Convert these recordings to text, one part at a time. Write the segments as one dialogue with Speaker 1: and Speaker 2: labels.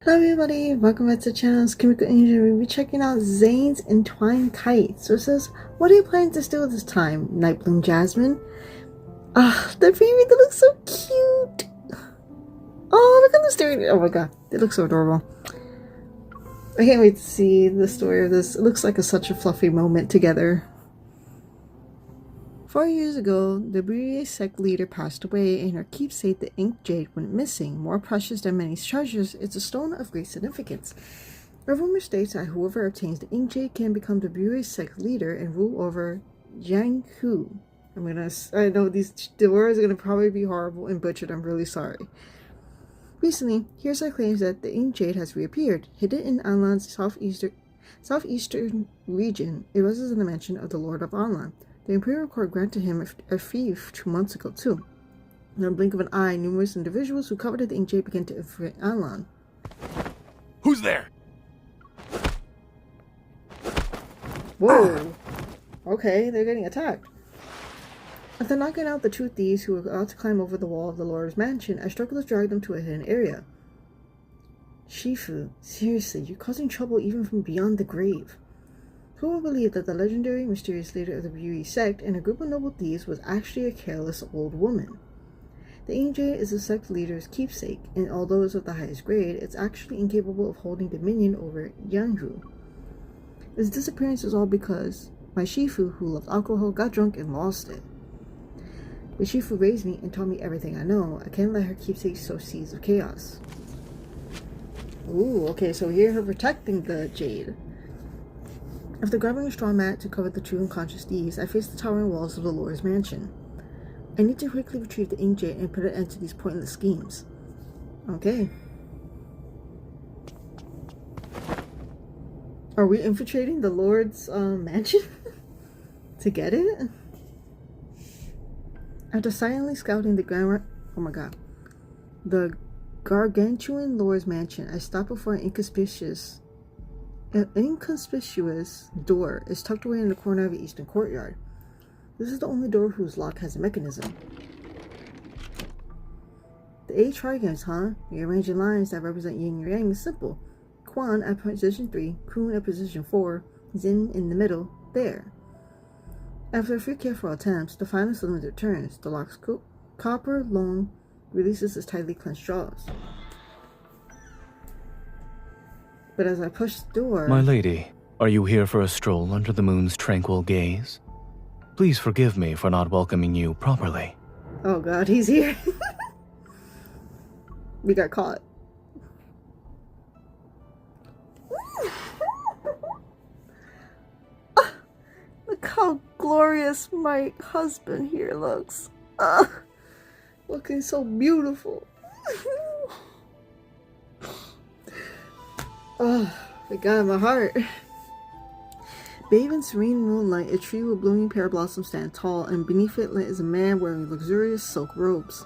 Speaker 1: Hello everybody, welcome back to the channel. It's Kimiko Angel. We'll be checking out Zayne's Entwined Kite. So it says, what are you planning to steal this time, Night Bloom Jasmine? Ah, the baby, they look so cute. Oh, look at the story. Oh my god, they look so adorable. I can't wait to see the story of this. It looks like such a fluffy moment together. 4 years ago, the Burie sect leader passed away, and her keepsake, the ink jade, went missing. More precious than many treasures, it's a stone of great significance. A rumor states that whoever obtains the ink jade can become the Burie sect leader and rule over Jianghu. I know the words are gonna probably be horrible and butchered. I'm really sorry. Recently, hearsay claims that the ink jade has reappeared, hidden in Anlan's southeastern region. It rests in the mansion of the Lord of Anlan. The Imperial Court granted him a fief 2 months ago, too. In a blink of an eye, numerous individuals who coveted the ink jade began to infiltrate Anlan.
Speaker 2: Who's there?
Speaker 1: Whoa! Okay, they're getting attacked. After knocking out the 2 thieves who were about to climb over the wall of the Lord's mansion, I struggled to drag them to a hidden area. Shifu, seriously, you're causing trouble even from beyond the grave. Who would believe that the legendary, mysterious leader of the Burie sect and a group of noble thieves was actually a careless old woman? The ink jade is the sect leader's keepsake, and although it's of the highest grade, it's actually incapable of holding dominion over Jianghu. Its disappearance is all because my Shifu, who loved alcohol, got drunk and lost it. The Shifu raised me and taught me everything I know. I can't let her keepsake sow seeds of chaos. Ooh, okay, so we hear her protecting the jade. After grabbing a straw mat to cover the 2 unconscious thieves, I faced the towering walls of the Lord's mansion. I need to quickly retrieve the ink jade and put an end to these pointless schemes. Okay. Are we infiltrating the Lord's mansion to get it? After silently scouting the gargantuan Lord's mansion, I stopped before an inconspicuous door is tucked away in the corner of the eastern courtyard. This is the only door whose lock has a mechanism. The 8 trigrams, huh? Rearranging lines that represent yin and yang is simple. Quan at position 3, Kun at position 4, Zin in the middle, there. After a few careful attempts, the final cylinder turns. The lock's copper long releases its tightly clenched jaws. But as I push the door...
Speaker 2: My lady, are you here for a stroll under the moon's tranquil gaze? Please forgive me for not welcoming you properly.
Speaker 1: Oh god, he's here. We got caught. Look how glorious my husband here looks. Looking so beautiful. Oh, my god, my heart. Bathed in serene moonlight, a tree with blooming pear blossoms stand tall, and beneath it is a man wearing luxurious silk robes.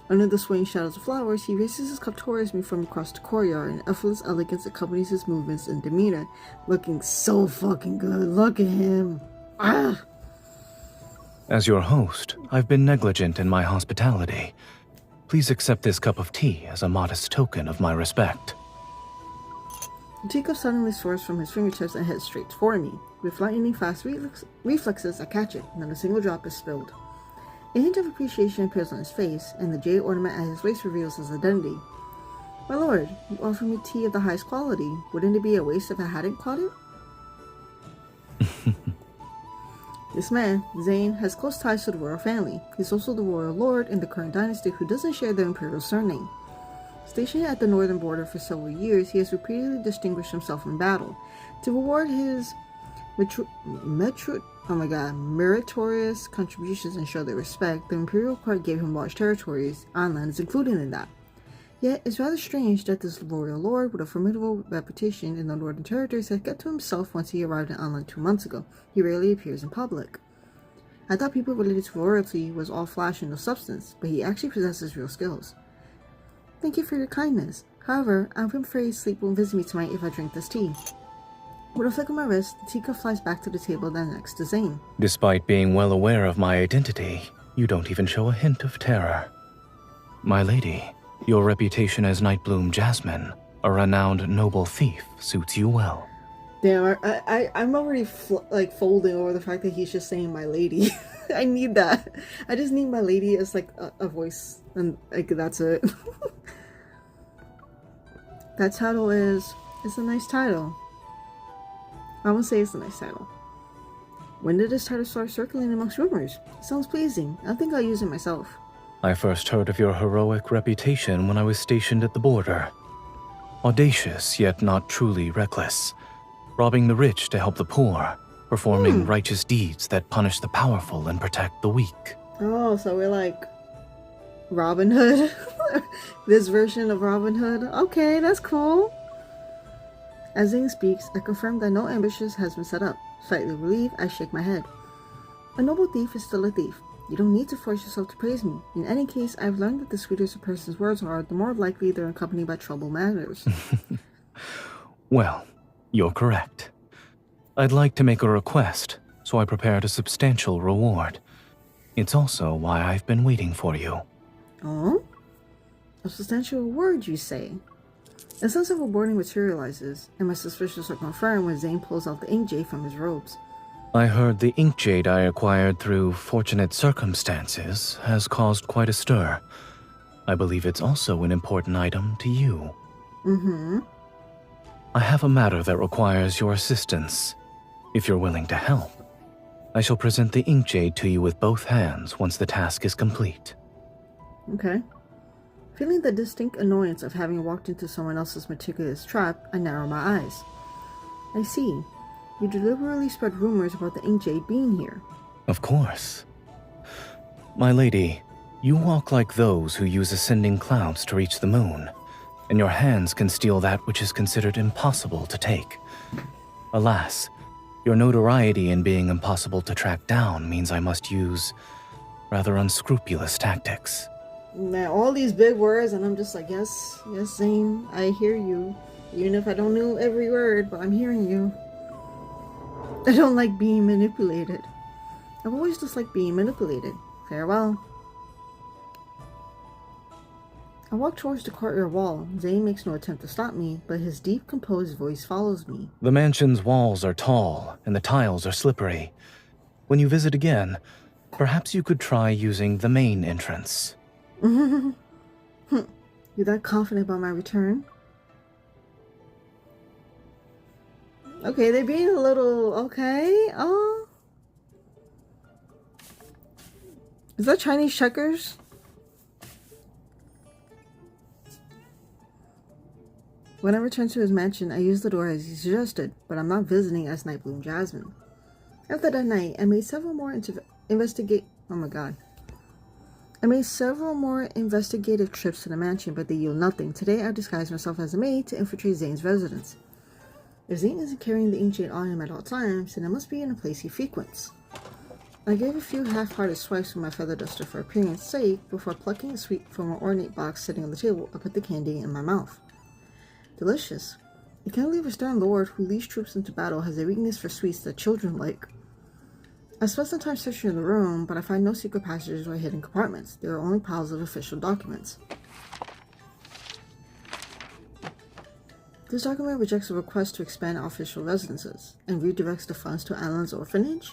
Speaker 1: Under the swaying shadows of flowers, he raises his cup towards me from across the courtyard, and effortless elegance accompanies his movements and demeanor. Looking so fucking good. Look at him. Ah!
Speaker 2: As your host, I've been negligent in my hospitality. Please accept this cup of tea as a modest token of my respect.
Speaker 1: The teacup suddenly soars from his fingertips and heads straight for me. With lightning fast reflexes, I catch it, and then a single drop is spilled. A hint of appreciation appears on his face, and the jade ornament at his waist reveals his identity. My lord, you offer me tea of the highest quality. Wouldn't it be a waste if I hadn't caught it? This man, Zayne, has close ties to the royal family. He's also the royal lord in the current dynasty who doesn't share the imperial surname. Stationed at the northern border for several years, he has repeatedly distinguished himself in battle. To reward his meritorious contributions and show their respect, the Imperial Court gave him large territories. Anlan is included in that. Yet, it's rather strange that this royal lord with a formidable reputation in the northern territories had kept to himself once he arrived in Anlan 2 months ago. He rarely appears in public. I thought people related to royalty was all flash and no substance, but he actually possesses real skills. Thank you for your kindness. However, I'm afraid sleep won't visit me tonight if I drink this tea. With a flick of my wrist, the teacup flies back to the table then next to Zayne.
Speaker 2: Despite being well aware of my identity, you don't even show a hint of terror. My lady, your reputation as Night Bloom Jasmine A renowned noble thief suits you well.
Speaker 1: Damn, I'm already like folding over the fact that he's just saying my lady. I need that. I just need my lady as like a voice, and like that's it. That title is a nice title. I won't say it's a nice title. When did this title start circulating amongst rumors? It sounds pleasing. I think I'll use it myself.
Speaker 2: I first heard of your heroic reputation when I was stationed at the border. Audacious, yet not truly reckless. Robbing the rich to help the poor. Performing righteous deeds that punish the powerful and protect the weak.
Speaker 1: Oh, so we're like Robin Hood? This version of Robin Hood? Okay, that's cool. As Zayne speaks, I confirm that no ambushes has been set up. Slightly relieved, I shake my head. A noble thief is still a thief. You don't need to force yourself to praise me. In any case, I've learned that the sweeter a person's words are, the more likely they're accompanied by troubled manners.
Speaker 2: Well, you're correct. I'd like to make a request, so I prepared a substantial reward. It's also why I've been waiting for you.
Speaker 1: Oh? A substantial reward, you say? A sense of foreboding materializes, and my suspicions are confirmed when Zayne pulls out the ink jade from his robes.
Speaker 2: I heard the ink jade I acquired through fortunate circumstances has caused quite a stir. I believe it's also an important item to you.
Speaker 1: Mm-hmm.
Speaker 2: I have a matter that requires your assistance. If you're willing to help, I shall present the ink jade to you with both hands once the task is complete.
Speaker 1: Okay. Feeling the distinct annoyance of having walked into someone else's meticulous trap, I narrow my eyes. I see. You deliberately spread rumors about the ink jade being here.
Speaker 2: Of course. My lady, you walk like those who use ascending clouds to reach the moon, and your hands can steal that which is considered impossible to take. Alas, your notoriety in being impossible to track down means I must use rather unscrupulous tactics.
Speaker 1: Man, all these big words, and I'm just like, yes, Zayne, I hear you. Even if I don't know every word, but I'm hearing you. I don't like being manipulated. I've always disliked being manipulated. Farewell. I walk towards the courtyard wall. Zayne makes no attempt to stop me, but his deep, composed voice follows me.
Speaker 2: The mansion's walls are tall, and the tiles are slippery. When you visit again, perhaps you could try using the main entrance.
Speaker 1: You're that confident about my return? Okay, they're being a little... Okay, is that Chinese checkers? When I return to his mansion, I use the door as he suggested, but I'm not visiting as Nightbloom Jasmine. After that night, I made several more investigative trips to the mansion, but they yield nothing. Today, I disguised myself as a maid to infiltrate Zayne's residence. If Zayne isn't carrying the ink jade on him at all times, then it must be in a place he frequents. I gave a few half-hearted swipes with my feather duster for appearance sake before plucking a sweet from an ornate box sitting on the table. I put the candy in my mouth. Delicious. I can't believe a stern lord who leads troops into battle has a weakness for sweets that children like. I spent some time searching the room, but I find no secret passages or hidden compartments. There are only piles of official documents. This document rejects a request to expand our official residences and redirects the funds to Alan's orphanage.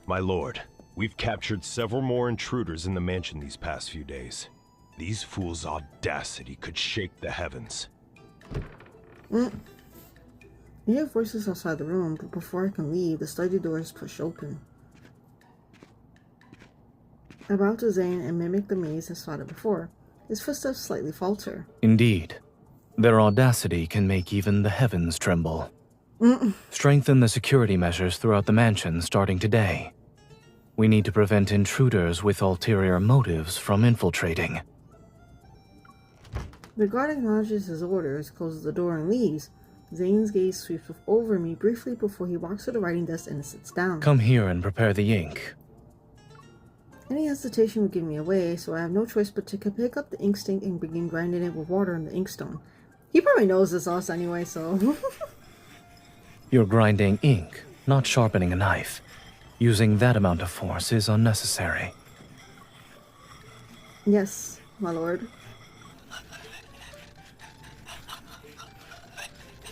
Speaker 3: My lord, we've captured several more intruders in the mansion these past few days. These fools' audacity could shake the heavens.
Speaker 1: I hear voices outside the room, but before I can leave, the study door is pushed open. I bow to Zayne and mimic the maze I spotted before. His footsteps slightly falter.
Speaker 2: Indeed. Their audacity can make even the heavens tremble. Strengthen the security measures throughout the mansion starting today. We need to prevent intruders with ulterior motives from infiltrating.
Speaker 1: The guard acknowledges his orders, closes the door, and leaves. Zayne's gaze sweeps over me briefly before he walks to the writing desk and sits down.
Speaker 2: Come here and prepare the ink.
Speaker 1: Any hesitation would give me away, so I have no choice but to pick up the ink stink and begin grinding it with water in the inkstone. He probably knows this sauce anyway, so...
Speaker 2: You're grinding ink, not sharpening a knife. Using that amount of force is unnecessary.
Speaker 1: Yes, my lord.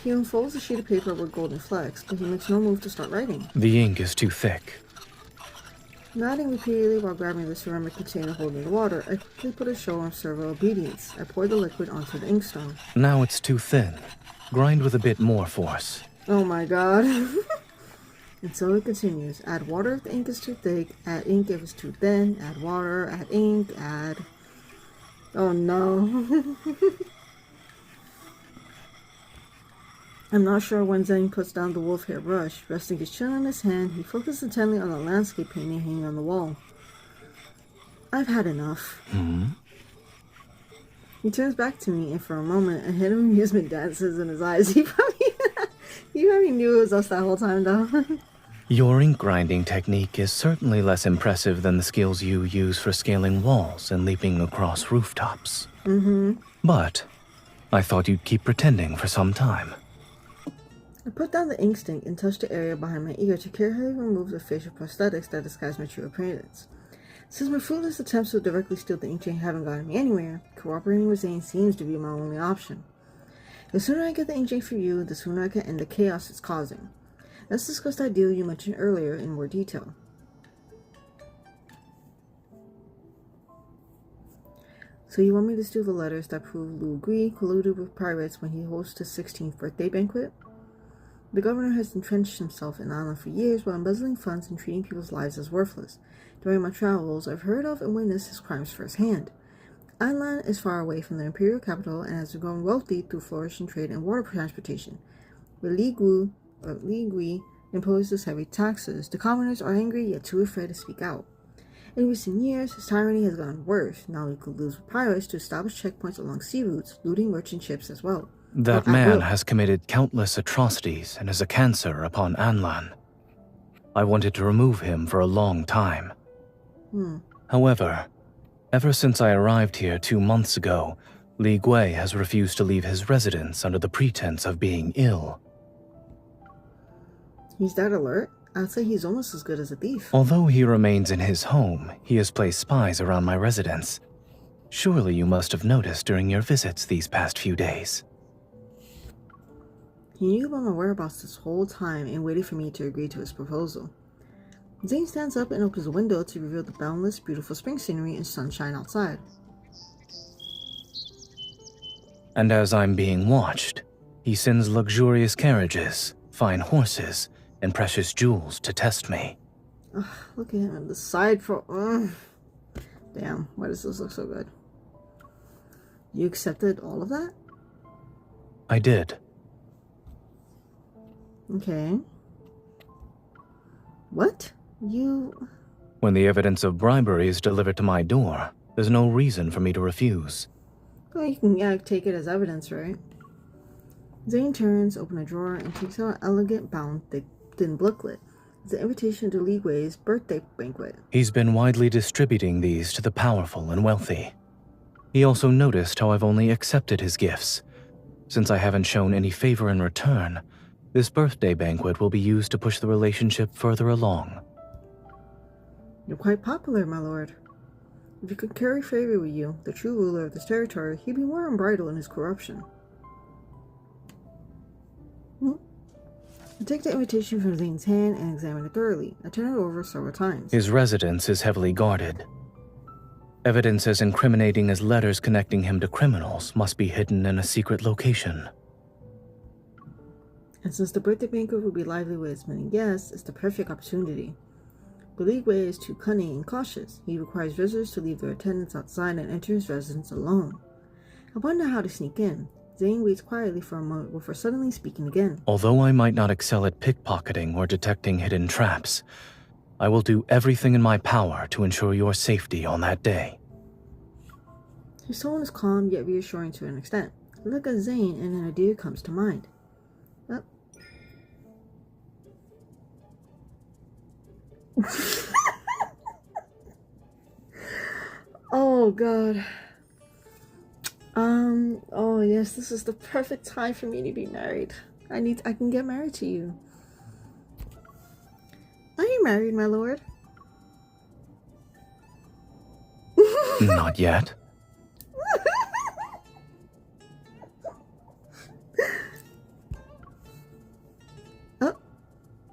Speaker 1: He unfolds a sheet of paper with golden flecks, but he makes no move to start writing.
Speaker 2: The ink is too thick.
Speaker 1: Nodding repeatedly while grabbing the ceramic container holding the water, I quickly put a show on servo obedience. I pour the liquid onto the inkstone.
Speaker 2: Now it's too thin. Grind with a bit more force.
Speaker 1: Oh my god. And so it continues. Add water if the ink is too thick, add ink if it's too thin, add water, add ink, add... Oh no. I'm not sure when Zayne puts down the wolf hair brush. Resting his chin on his hand, he focuses intently on the landscape painting hanging on the wall. I've had enough. He turns back to me, and for a moment, a hint of amusement dances in his eyes. He probably knew it was us that whole time, though.
Speaker 2: Your ink grinding technique is certainly less impressive than the skills you use for scaling walls and leaping across rooftops. But I thought you'd keep pretending for some time.
Speaker 1: I put down the ink stink and touched the area behind my ear to carefully remove the facial prosthetics that disguise my true appearance. Since my fruitless attempts to directly steal the inkjet haven't gotten me anywhere, cooperating with Zayne seems to be my only option. The sooner I get the inkjet for you, the sooner I can end the chaos it's causing. Let's discuss that deal you mentioned earlier in more detail. So you want me to steal the letters that prove Liu Gui colluded with pirates when he hosted his 16th birthday banquet? The governor has entrenched himself in Anlan for years while embezzling funds and treating people's lives as worthless. During my travels, I've heard of and witnessed his crimes firsthand. Anlan is far away from the imperial capital and has grown wealthy through flourishing trade and water transportation. But Li Gui imposes heavy taxes. The commoners are angry yet too afraid to speak out. In recent years, his tyranny has gotten worse. Now he colludes with pirates to establish checkpoints along sea routes, looting merchant ships as well.
Speaker 2: That man has committed countless atrocities and is a cancer upon Anlan. I wanted to remove him for a long time. However, ever since I arrived here 2 months ago, Li Gui has refused to leave his residence under the pretense of being ill.
Speaker 1: He's that alert? I'd say he's almost as good as a thief.
Speaker 2: Although he remains in his home, he has placed spies around my residence. Surely you must have noticed during your visits these past few days.
Speaker 1: He knew about my whereabouts this whole time and waited for me to agree to his proposal. Zayne stands up and opens the window to reveal the boundless, beautiful spring scenery and sunshine outside.
Speaker 2: And as I'm being watched, he sends luxurious carriages, fine horses, and precious jewels to test me.
Speaker 1: Ugh, look at him on the side for... Damn, why does this look so good? You accepted all of that?
Speaker 2: I did.
Speaker 1: Okay. What? You...
Speaker 2: When the evidence of bribery is delivered to my door, there's no reason for me to refuse.
Speaker 1: Well, you can take it as evidence, right? Zayne turns, opens a drawer, and takes out an elegant bound thin booklet. It's an invitation to Li Gui's birthday banquet.
Speaker 2: He's been widely distributing these to the powerful and wealthy. He also noticed how I've only accepted his gifts. Since I haven't shown any favor in return, this birthday banquet will be used to push the relationship further along.
Speaker 1: You're quite popular, my lord. If he could carry favor with you, the true ruler of this territory, he'd be more unbridled in his corruption. I take the invitation from Zayne's hand and examine it thoroughly. I turn it over several times.
Speaker 2: His residence is heavily guarded. Evidence as incriminating as letters connecting him to criminals must be hidden in a secret location.
Speaker 1: And since the birthday banquet will be lively with as many guests, it's the perfect opportunity. But Li Gui is too cunning and cautious. He requires visitors to leave their attendants outside and enter his residence alone. I wonder how to sneak in. Zayne waits quietly for a moment before suddenly speaking again.
Speaker 2: Although I might not excel at pickpocketing or detecting hidden traps, I will do everything in my power to ensure your safety on that day.
Speaker 1: His tone is calm yet reassuring to an extent. I look at Zayne and an idea comes to mind. Oh god. Oh yes, this is the perfect time for me to be married. I can get married to you. Are you married, my lord?
Speaker 2: Not yet.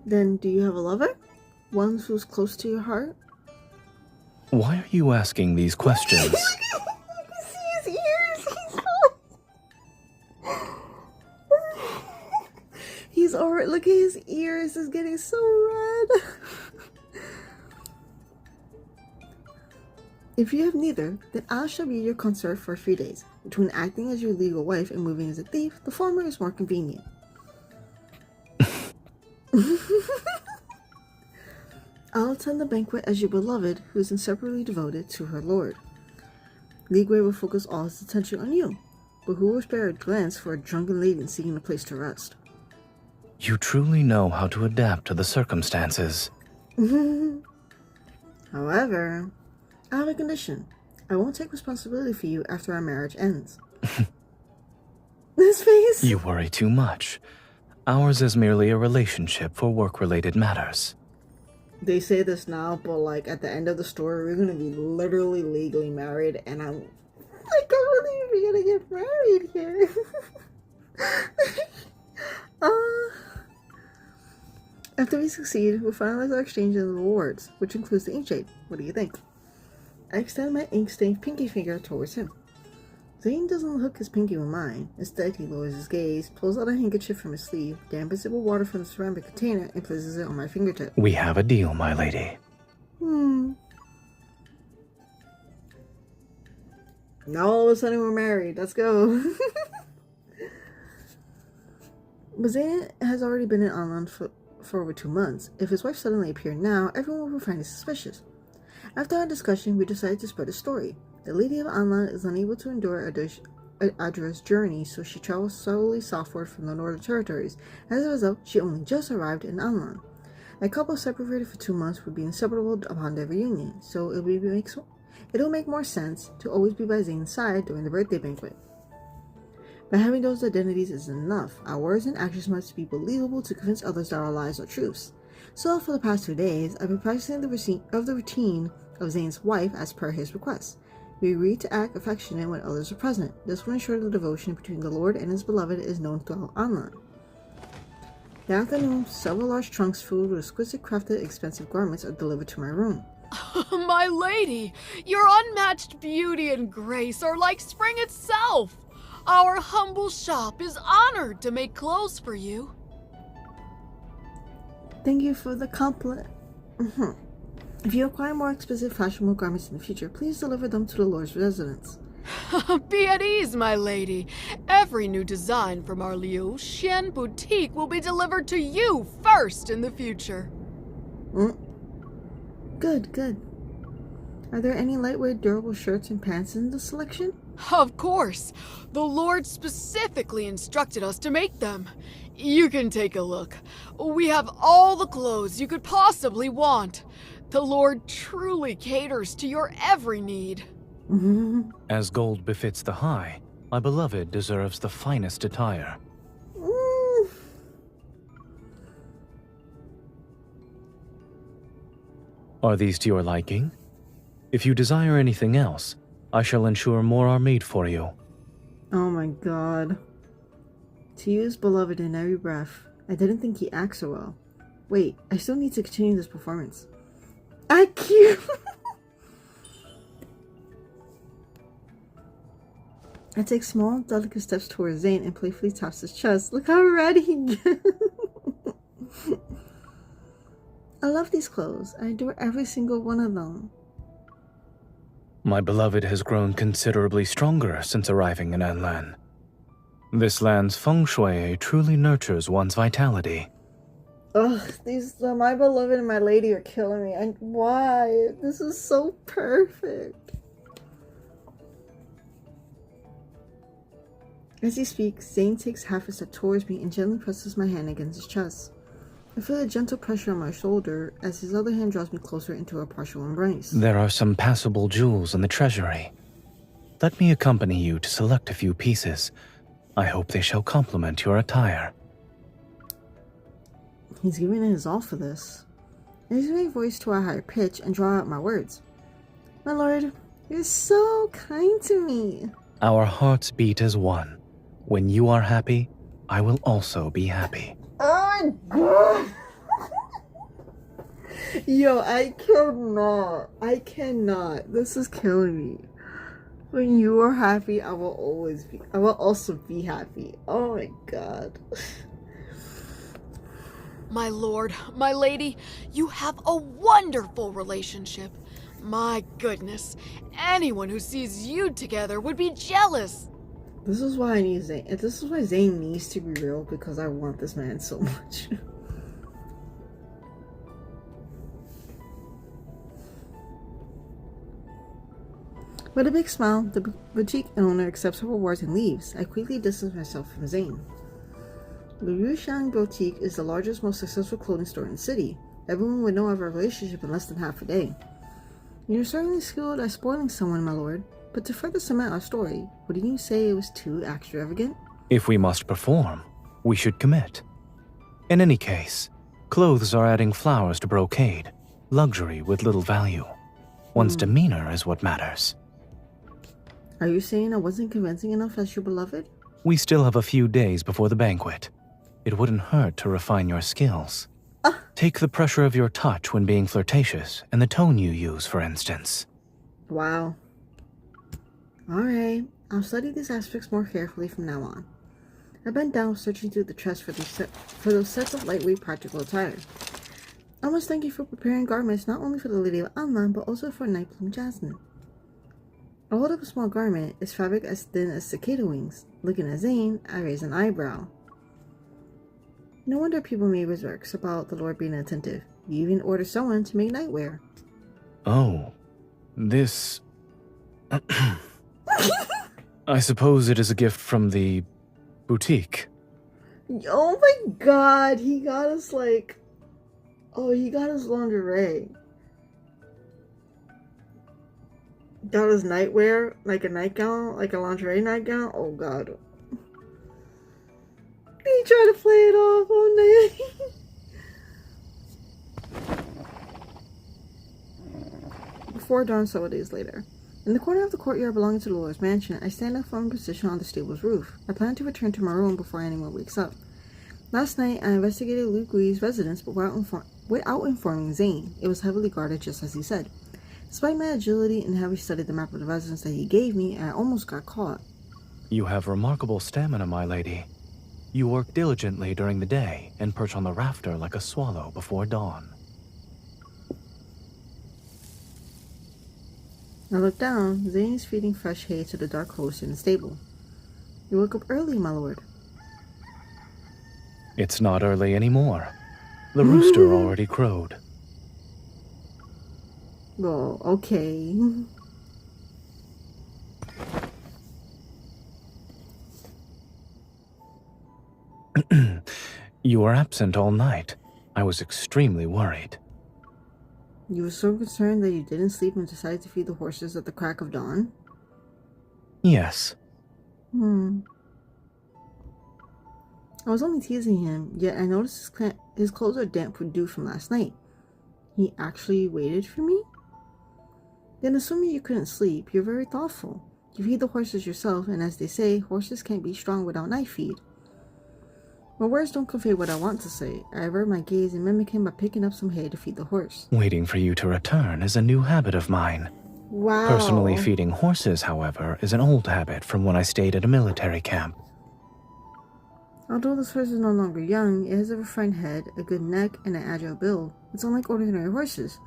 Speaker 1: Then do you have a lover? One who's close to your heart?
Speaker 2: Why are you asking these questions?
Speaker 1: You see his ears? He's already, look at his ears, it's getting so red. If you have neither, then I shall be your consort for a few days. Between acting as your legal wife and moving as a thief, the former is more convenient. I'll attend the banquet as your beloved, who is inseparably devoted to her lord. Ligway will focus all his attention on you, but who will spare a glance for a drunken lady seeking a place to rest?
Speaker 2: You truly know how to adapt to the circumstances.
Speaker 1: However, I have a condition. I won't take responsibility for you after our marriage ends. This face!
Speaker 2: You worry too much. Ours is merely a relationship for work-related matters.
Speaker 1: They say this now, but like at the end of the story, we're gonna be literally legally married, and I can't believe we're gonna get married here. After we succeed, we'll finalize our exchange of rewards, which includes the inkjade. What do you think? I extend my ink-stained pinky finger towards him. Zayne doesn't hook his pinky with mine. Instead, he lowers his gaze, pulls out a handkerchief from his sleeve, dampens it with water from the ceramic container, and places it on my fingertip.
Speaker 2: We have a deal, my lady.
Speaker 1: Now all of a sudden we're married. Let's go. But Zayne has already been in Anlan for over 2 months. If his wife suddenly appeared now, everyone will find it suspicious. After our discussion, we decided to spread a story. The Lady of Anlan is unable to endure Adra's journey, so she travels solely southward from the Northern Territories. As a result, she only just arrived in Anlan. A couple separated for 2 months would be inseparable upon their reunion, so it'll make more sense to always be by Zayne's side during the birthday banquet. But having those identities isn't enough. Our words and actions must be believable to convince others that our lies are truths. So for the past 2 days, I've been practicing the routine of Zayne's wife as per his request. We agreed to act affectionate when others are present. This will ensure the devotion between the Lord and his beloved is known throughout Anlan. That afternoon, several large trunks filled with exquisite crafted expensive garments are delivered to my room.
Speaker 4: My lady, your unmatched beauty and grace are like spring itself. Our humble shop is honored to make clothes for you.
Speaker 1: Thank you for the compliment. If you acquire more expensive fashionable garments in the future, please deliver them to the Lord's residence.
Speaker 4: Be at ease, my lady. Every new design from our Liu Xian boutique will be delivered to you first in the future.
Speaker 1: Good. Are there any lightweight durable shirts and pants in the selection?
Speaker 4: Of course. The Lord specifically instructed us to make them. You can take a look. We have all the clothes you could possibly want. The Lord truly caters to your every need.
Speaker 2: As gold befits the high, my beloved deserves the finest attire. Are these to your liking? If you desire anything else, I shall ensure more are made for you.
Speaker 1: Oh my god. To use beloved in every breath. I didn't think he acted so well. Wait, I still need to continue this performance. IQ! I take small, delicate steps towards Zayne and playfully taps his chest. Look how red he gets! I love these clothes. I adore every single one of them.
Speaker 2: My beloved has grown considerably stronger since arriving in Anlan. This land's feng shui truly nurtures one's vitality.
Speaker 1: Ugh, these my beloved and my lady are killing me. Why? This is so perfect. As he speaks, Zayne takes half a step towards me and gently presses my hand against his chest. I feel a gentle pressure on my shoulder as his other hand draws me closer into a partial embrace.
Speaker 2: There are some passable jewels in the treasury. Let me accompany you to select a few pieces. I hope they shall complement your attire.
Speaker 1: He's giving it his all for this. I raise my voice to a higher pitch and draw out my words. My lord, you're so kind to me.
Speaker 2: Our hearts beat as one. When you are happy, I will also be happy.
Speaker 1: Oh my god! Yo, I cannot. I cannot. This is killing me. When you are happy, I will always be. I will also be happy. Oh my god.
Speaker 4: My lord, my lady, you have a wonderful relationship. My goodness, anyone who sees you together would be jealous.
Speaker 1: This is why I need Zayne. And this is why Zayne needs to be real, because I want this man so much. With a big smile, the boutique owner accepts her rewards and leaves. I quickly distance myself from Zayne. The Yushang Boutique is the largest, most successful clothing store in the city. Everyone would know of our relationship in less than half a day. You're certainly skilled at spoiling someone, my lord. But to further cement our story, wouldn't you say it was too extravagant?
Speaker 2: If we must perform, we should commit. In any case, clothes are adding flowers to brocade, luxury with little value. One's demeanor is what matters.
Speaker 1: Are you saying I wasn't convincing enough as your beloved?
Speaker 2: We still have a few days before the banquet. It wouldn't hurt to refine your skills. Take the pressure of your touch when being flirtatious and the tone you use, for instance.
Speaker 1: Wow. Alright, I'll study these aspects more carefully from now on. I bent down, searching through the chest for those sets of lightweight practical attire. I must thank you for preparing garments not only for the Lady of Anlan, but also for Nightbloom Jasmine. I hold up a small garment, its fabric as thin as cicada wings. Looking at Zayne, I raise an eyebrow. No wonder people made remarks about the Lord being attentive. You even ordered someone to make nightwear.
Speaker 2: Oh, this... I suppose it is a gift from the boutique.
Speaker 1: Oh my god, he got us like... Oh, he got us lingerie. Got us nightwear, like a nightgown, like a lingerie nightgown. Oh god. He tried to play it off all night. Before dawn several days later. In the corner of the courtyard belonging to the Lord's mansion, I stand up from a position on the stable's roof. I plan to return to my room before anyone wakes up. Last night, I investigated Luke Lee's residence, but without informing Zayne. It was heavily guarded, just as he said. Despite my agility and having studied the map of the residence that he gave me, I almost got caught.
Speaker 2: You have remarkable stamina, my lady. You work diligently during the day and perch on the rafter like a swallow before dawn.
Speaker 1: I looked down. Zayne is feeding fresh hay to the dark host in the stable. You woke up early, my lord.
Speaker 2: It's not early anymore. The rooster already crowed.
Speaker 1: Oh, okay.
Speaker 2: You were absent all night. I was extremely worried.
Speaker 1: You were so concerned that you didn't sleep and decided to feed the horses at the crack of dawn?
Speaker 2: Yes.
Speaker 1: I was only teasing him, yet I noticed his clothes are damp with dew from last night. He actually waited for me? Then assuming you couldn't sleep, you're very thoughtful. You feed the horses yourself, and as they say, horses can't be strong without night feed. My words don't convey what I want to say. I avert my gaze and mimic him by picking up some hay to feed the horse.
Speaker 2: Waiting for you to return is a new habit of mine.
Speaker 1: Wow.
Speaker 2: Personally feeding horses, however, is an old habit from when I stayed at a military camp.
Speaker 1: Although this horse is no longer young, it has a refined head, a good neck, and an agile build. It's unlike ordinary horses.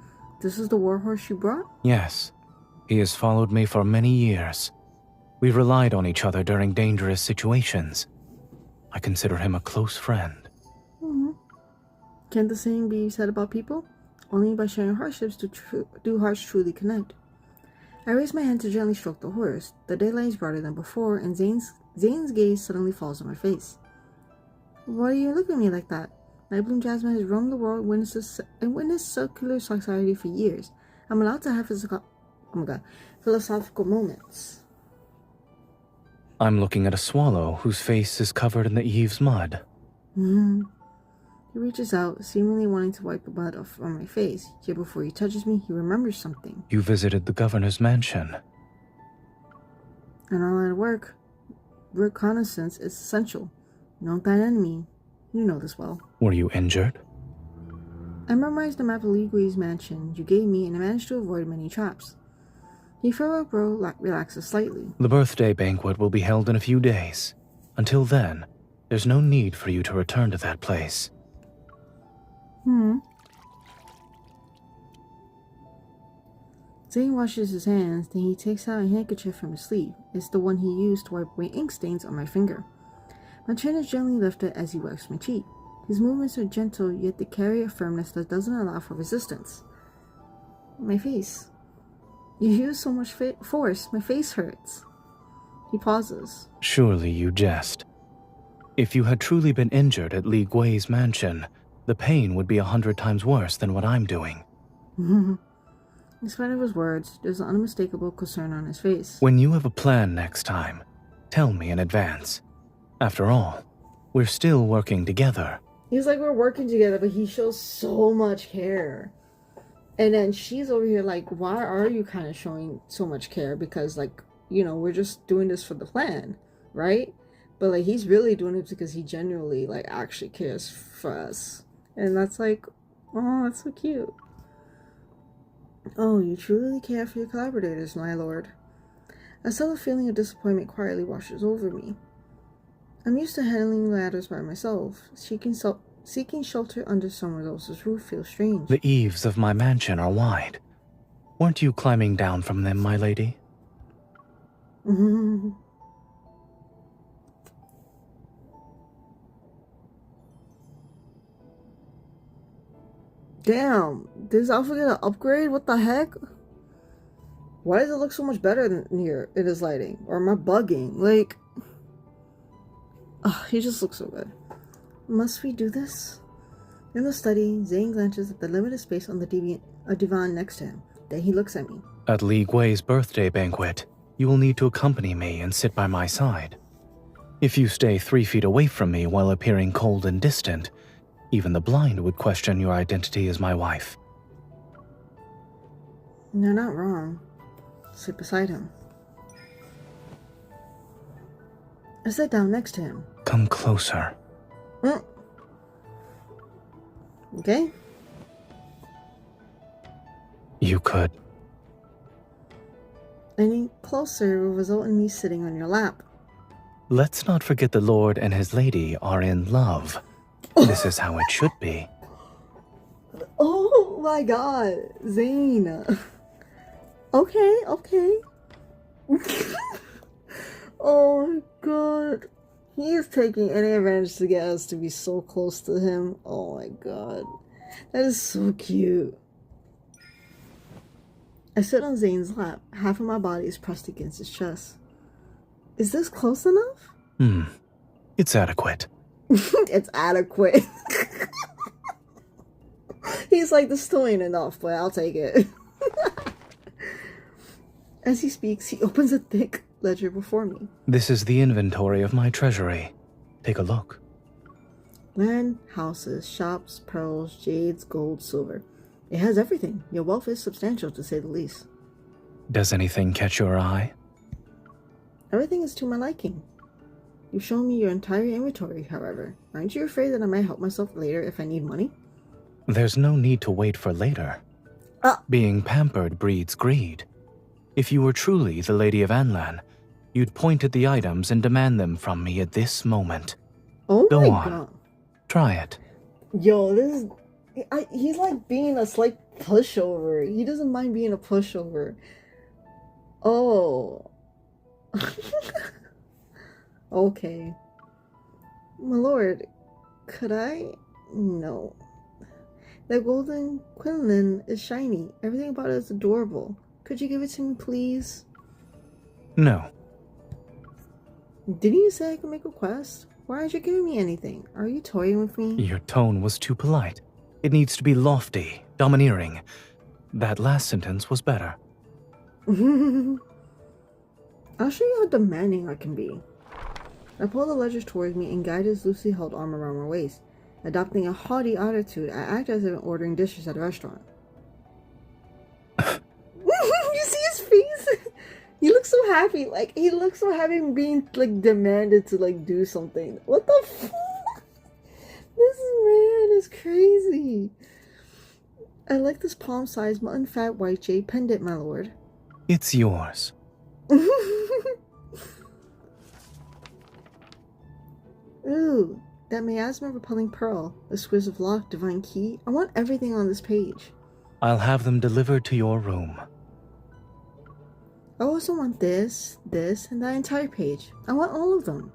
Speaker 1: This is the war horse you brought?
Speaker 2: Yes. He has followed me for many years. We relied on each other during dangerous situations. I consider him a close friend.
Speaker 1: Can't the same be said about people? Only by sharing hardships do hearts truly connect. I raise my hand to gently stroke the horse. The daylight is brighter than before, and Zayne's gaze suddenly falls on my face. Why are you looking at me like that? Nightbloom Jasmine has roamed the world and witnessed secular society for years. I'm allowed to have philosophical moments.
Speaker 2: I'm looking at a swallow whose face is covered in the eaves mud.
Speaker 1: He reaches out, seemingly wanting to wipe the mud off from my face, yet before he touches me, he remembers something.
Speaker 2: You visited the governor's mansion.
Speaker 1: And all at work, reconnaissance is essential. No bad enemy. You know this well.
Speaker 2: Were you injured?
Speaker 1: I memorized the map of Ligui's mansion you gave me and I managed to avoid many traps. He furrowed brow, relaxes slightly.
Speaker 2: The birthday banquet will be held in a few days. Until then, there's no need for you to return to that place.
Speaker 1: Zayne washes his hands, then he takes out a handkerchief from his sleeve. It's the one he used to wipe away ink stains on my finger. My chin is gently lifted as he wipes my cheek. His movements are gentle, yet they carry a firmness that doesn't allow for resistance. My face. You use so much force, my face hurts. He pauses.
Speaker 2: Surely you jest. If you had truly been injured at Li Gui's mansion, the pain would be 100 times worse than what I'm doing.
Speaker 1: In spite of his words, there's an unmistakable concern on his face.
Speaker 2: When you have a plan next time, tell me in advance. After all, we're still working together.
Speaker 1: He's like, we're working together, but he shows so much care. And then she's over here like, why are you kind of showing so much care? Because, like, you know, we're just doing this for the plan, right? But, like, he's really doing it because he genuinely, like, actually cares for us. And that's like, oh, that's so cute. Oh, you truly care for your collaborators, my lord. A subtle feeling of disappointment quietly washes over me. I'm used to handling ladders by myself. Seeking shelter under someone else's roof feels strange.
Speaker 2: The eaves of my mansion are wide. Weren't you climbing down from them, my lady?
Speaker 1: Damn, this outfit get an upgrade? What the heck? Why does it look so much better than here in his lighting? Or am I bugging? Like, he just looks so good. Must we do this? In the study, Zayne glances at the limited space on the divan next to him. Then he looks at me.
Speaker 2: At Li Gui's birthday banquet, you will need to accompany me and sit by my side. If you stay 3 feet away from me while appearing cold and distant, even the blind would question your identity as my wife.
Speaker 1: You're not wrong. Sit beside him. I sat down next to him.
Speaker 2: Come closer.
Speaker 1: Okay.
Speaker 2: You could.
Speaker 1: Any closer will result in me sitting on your lap.
Speaker 2: Let's not forget the Lord and his lady are in love. This is how it should be.
Speaker 1: Oh my god, Zayne. Okay. Oh my god. He is taking any advantage to get us to be so close to him. Oh my god. That is so cute. I sit on Zayne's lap. Half of my body is pressed against his chest. Is this close enough?
Speaker 2: It's adequate.
Speaker 1: It's adequate. He's like, this still ain't enough, but I'll take it. As he speaks, he opens a thick ledger before me.
Speaker 2: This is the inventory of my treasury. Take a look.
Speaker 1: Land, houses, shops, pearls, jades, gold, silver. It has everything. Your wealth is substantial, to say the least.
Speaker 2: Does anything catch your eye?
Speaker 1: Everything is to my liking. You've shown me your entire inventory, however. Aren't you afraid that I might help myself later if I need money?
Speaker 2: There's no need to wait for later. Being pampered breeds greed. If you were truly the Lady of Anlan, you'd point at the items and demand them from me at this moment.
Speaker 1: Oh
Speaker 2: Go
Speaker 1: my
Speaker 2: on.
Speaker 1: god.
Speaker 2: Try it.
Speaker 1: Yo, this is... he's like being a slight pushover. He doesn't mind being a pushover. Oh. Okay. My lord, could I? No. That golden quinlan is shiny. Everything about it is adorable. Could you give it to me, please?
Speaker 2: No.
Speaker 1: Didn't you say I could make a request? Why aren't you giving me anything? Are you toying with me?
Speaker 2: Your tone was too polite. It needs to be lofty, domineering. That last sentence was better.
Speaker 1: I'll show you how demanding I can be. I pull the ledger towards me and guide his loosely held arm around my waist. Adopting a haughty attitude, I act as if I'm ordering dishes at a restaurant. You see his face? He looks so happy. Like, he looks so happy being, like, demanded to, like, do something. What the fuck? This man is crazy. I like this palm-sized mutton-fat white jade pendant, my lord.
Speaker 2: It's yours.
Speaker 1: Ooh, that miasma-repelling pearl, exquisite lock, divine key. I want everything on this page.
Speaker 2: I'll have them delivered to your room.
Speaker 1: I also want this, and that entire page. I want all of them.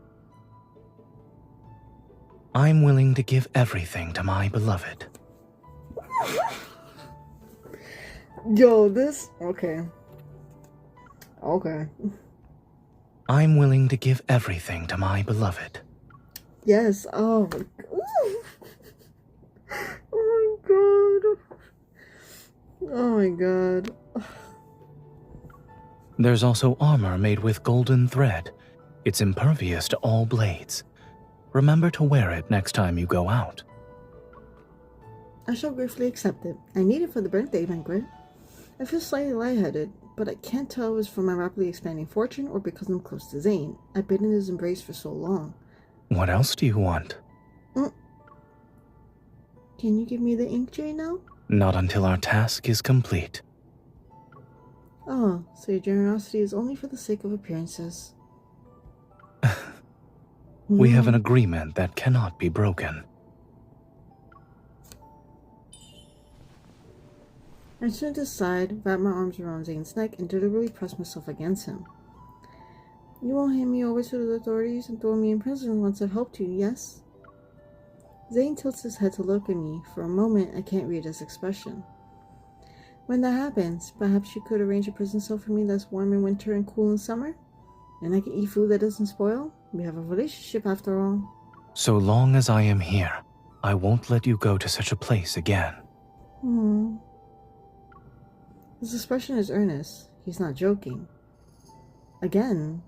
Speaker 2: I'm willing to give everything to my beloved.
Speaker 1: Yo, this... Okay. Okay.
Speaker 2: I'm willing to give everything to my beloved.
Speaker 1: Yes, oh my god. Oh my god. Oh my god.
Speaker 2: There's also armor made with golden thread. It's impervious to all blades. Remember to wear it next time you go out.
Speaker 1: I shall gratefully accept it. I need it for the birthday banquet. I feel slightly lightheaded, but I can't tell if it was for my rapidly expanding fortune or because I'm close to Zayne. I've been in his embrace for so long.
Speaker 2: What else do you want?
Speaker 1: Can you give me the ink jade now?
Speaker 2: Not until our task is complete.
Speaker 1: Oh, so your generosity is only for the sake of appearances.
Speaker 2: We have an agreement that cannot be broken.
Speaker 1: I turned aside, wrapped my arms around Zayne's neck, and deliberately pressed myself against him. You won't hand me over to the authorities and throw me in prison once I've helped you, yes? Zayne tilts his head to look at me. For a moment, I can't read his expression. When that happens, perhaps you could arrange a prison cell for me that's warm in winter and cool in summer? And I can eat food that doesn't spoil? We have a relationship after all.
Speaker 2: So long as I am here, I won't let you go to such a place again.
Speaker 1: His expression is earnest. He's not joking. Again,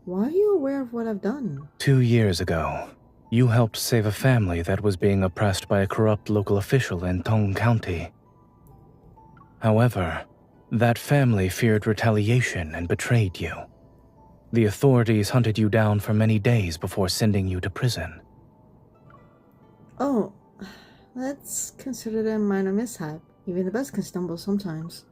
Speaker 1: why are you aware of what I've done?
Speaker 2: 2 years ago, you helped save a family that was being oppressed by a corrupt local official in Tong County. However, that family feared retaliation and betrayed you. The authorities hunted you down for many days before sending you to prison.
Speaker 1: Oh, let's consider that a minor mishap. Even the best can stumble sometimes.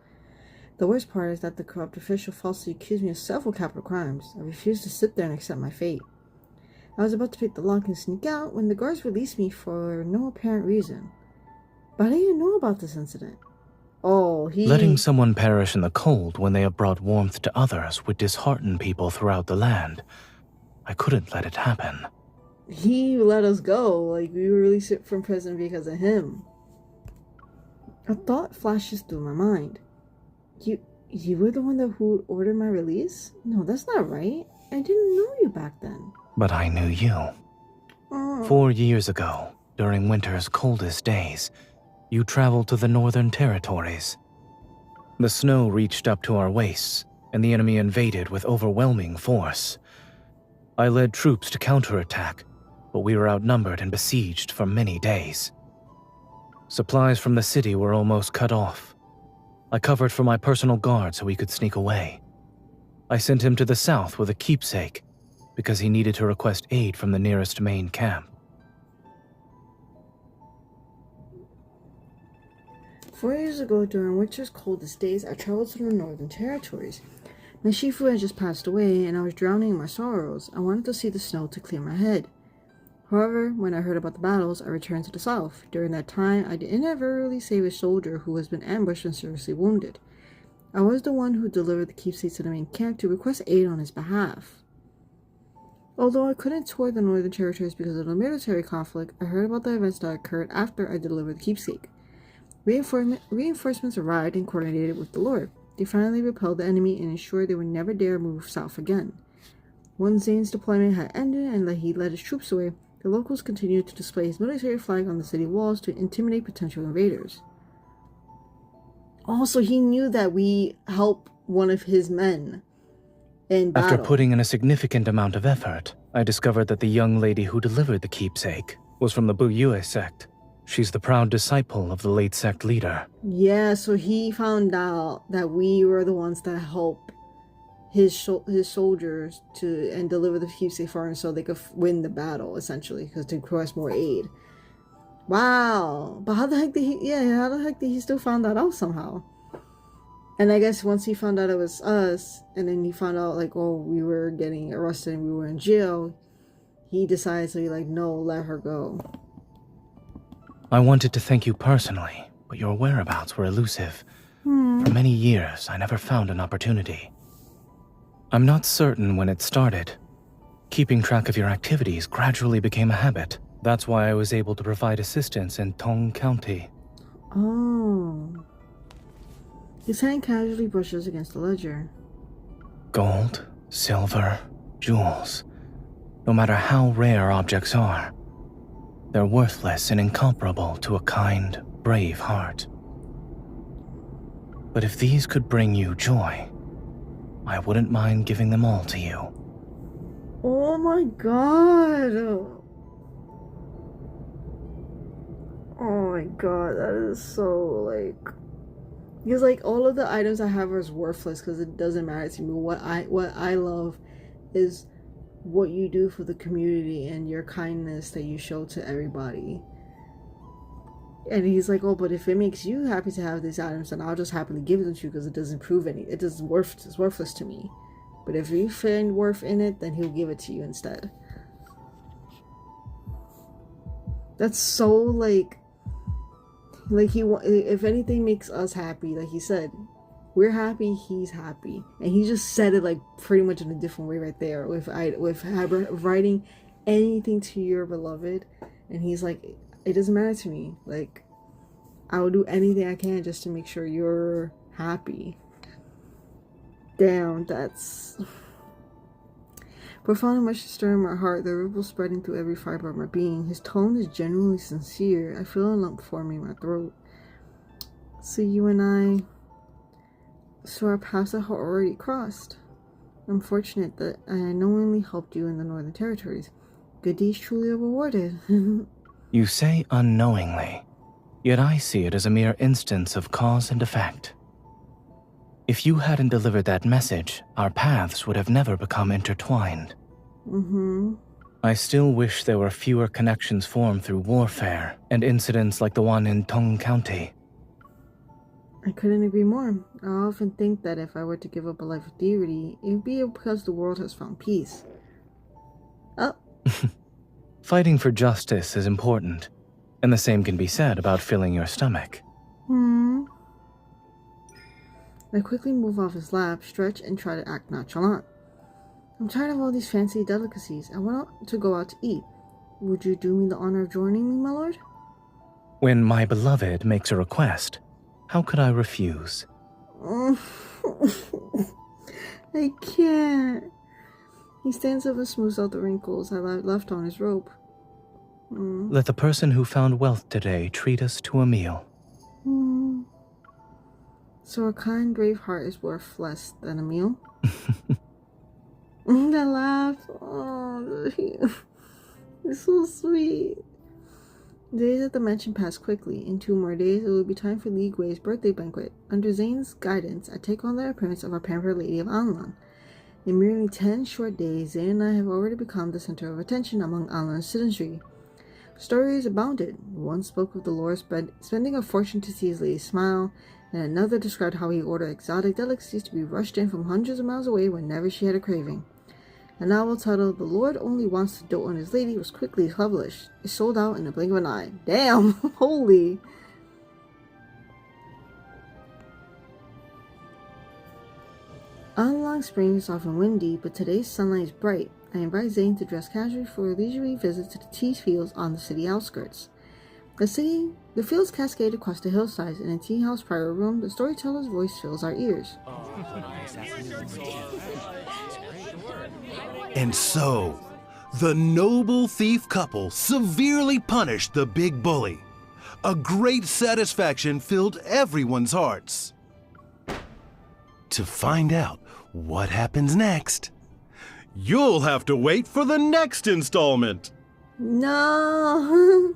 Speaker 1: The worst part is that the corrupt official falsely accused me of several capital crimes. I refused to sit there and accept my fate. I was about to pick the lock and sneak out when the guards released me for no apparent reason. But I didn't know about this incident.
Speaker 2: Letting someone perish in the cold when they have brought warmth to others would dishearten people throughout the land. I couldn't let it happen.
Speaker 1: He let us go. Like, we were released from prison because of him. A thought flashes through my mind. You were the one who ordered my release? No, that's not right. I didn't know you back then.
Speaker 2: But I knew you. 4 years ago, during winter's coldest days, you traveled to the northern territories. The snow reached up to our waists, and the enemy invaded with overwhelming force. I led troops to counterattack, but we were outnumbered and besieged for many days. Supplies from the city were almost cut off. I covered for my personal guard so he could sneak away. I sent him to the south with a keepsake, because he needed to request aid from the nearest main camp.
Speaker 1: 4 years ago, during winter's coldest days, I traveled to the northern territories. My Shifu had just passed away, and I was drowning in my sorrows. I wanted to see the snow to clear my head. However, when I heard about the battles, I returned to the south. During that time, I inadvertently saved a soldier who has been ambushed and seriously wounded. I was the one who delivered the keepsake to the main camp to request aid on his behalf. Although I couldn't tour the northern territories because of the military conflict, I heard about the events that occurred after I delivered the keepsake. Reinforcements arrived and coordinated with the Lord. They finally repelled the enemy and ensured they would never dare move south again. Once Zayne's deployment had ended and he led his troops away, the locals continued to display his military flag on the city walls to intimidate potential invaders. Also, he knew that we helped one of his men in battle.
Speaker 2: After putting in a significant amount of effort, I discovered that the young lady who delivered the keepsake was from the Buyue sect. She's the proud disciple of the late sect leader.
Speaker 1: Yeah, so he found out that we were the ones that helped his soldiers and deliver the keepsake for him so they could win the battle, essentially, because to request more aid. Wow. But how the heck did he still found that out somehow? And I guess once he found out it was us, and then he found out, like, oh, we were getting arrested and we were in jail, he decided to be like, no, let her go.
Speaker 2: I wanted to thank you personally, but your whereabouts were elusive. For many years, I never found an opportunity. I'm not certain when it started. Keeping track of your activities gradually became a habit. That's why I was able to provide assistance in Tong County.
Speaker 1: Oh. His hand casually brushes against the ledger.
Speaker 2: Gold, silver, jewels. No matter how rare objects are, they're worthless and incomparable to a kind, brave heart. But if these could bring you joy, I wouldn't mind giving them all to you.
Speaker 1: Oh my god. Oh my god, that is so, like... Because, like, all of the items I have are worthless because it doesn't matter to me. What I love is what you do for the community and your kindness that you show to everybody. And he's like, oh, but if it makes you happy to have these items, then I'll just happily give them to you because it doesn't prove any. It's worthless to me. But if you find worth in it, then he'll give it to you instead. That's so, like if anything makes us happy, like he said, we're happy, he's happy. And he just said it, like, pretty much in a different way right there with writing anything to your beloved. And he's like, it doesn't matter to me, like, I will do anything I can just to make sure you're happy. Damn, that's profound and much stirring my heart, the ripple spreading through every fiber of my being. His tone is genuinely sincere. I feel a lump forming in my throat. So our paths have already crossed. I'm fortunate that I knowingly helped you in the Northern Territories. Good deeds truly are rewarded.
Speaker 2: You say unknowingly, yet I see it as a mere instance of cause and effect. If you hadn't delivered that message, our paths would have never become intertwined. I still wish there were fewer connections formed through warfare and incidents like the one in Tong County.
Speaker 1: I couldn't agree more. I often think that if I were to give up a life of deity, it would be because the world has found peace. Oh.
Speaker 2: Fighting for justice is important, and the same can be said about filling your stomach.
Speaker 1: I quickly move off his lap, stretch, and try to act nonchalant. I'm tired of all these fancy delicacies. I want to go out to eat. Would you do me the honor of joining me, my lord?
Speaker 2: When my beloved makes a request, how could I refuse?
Speaker 1: I can't. He stands up and smooths out the wrinkles I left on his robe.
Speaker 2: Let the person who found wealth today treat us to a meal.
Speaker 1: So a kind, brave heart is worth less than a meal? That laugh. Oh, it's so sweet. The days at the mansion pass quickly. In 2 more days, it will be time for Li Gui's birthday banquet. Under Zayne's guidance, I take on the appearance of our pampered lady of Anlan. In merely 10 short days, Zayne and I have already become the center of attention among Anlan's citizenry. Stories abounded. One spoke of the Lord spending a fortune to see his lady smile, and another described how he ordered exotic delicacies to be rushed in from hundreds of miles away whenever she had a craving. A novel titled The Lord Only Wants to Dote on His Lady was quickly published. It sold out in the blink of an eye. Damn! Holy! Anlang Spring is often windy, but today's sunlight is bright. I invite Zayne to dress casually for a leisurely visit to the tea fields on the city outskirts. The fields cascade across the hillsides. In a tea house private room, the storyteller's voice fills our ears.
Speaker 5: And so, the noble thief couple severely punished the big bully. A great satisfaction filled everyone's hearts. To find out what happens next, you'll have to wait for the next installment.
Speaker 1: No!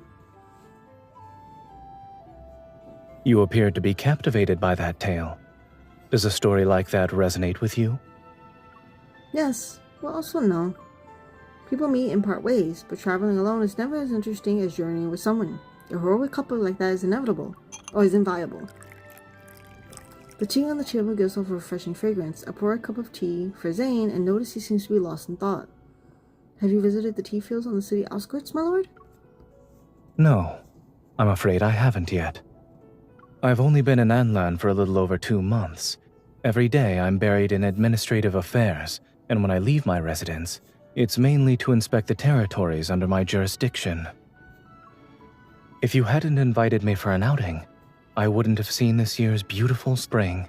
Speaker 2: You appear to be captivated by that tale. Does a story like that resonate with you?
Speaker 1: Yes, but also no. People meet and part ways, but traveling alone is never as interesting as journeying with someone. A heroic couple like that is inevitable, or is inviolable. The tea on the table gives off a refreshing fragrance. I pour a cup of tea for Zayne and notice he seems to be lost in thought. Have you visited the tea fields on the city outskirts, my lord?
Speaker 2: No, I'm afraid I haven't yet. I've only been in Anlan for a little over 2 months. Every day I'm buried in administrative affairs, and when I leave my residence, it's mainly to inspect the territories under my jurisdiction. If you hadn't invited me for an outing, I wouldn't have seen this year's beautiful spring.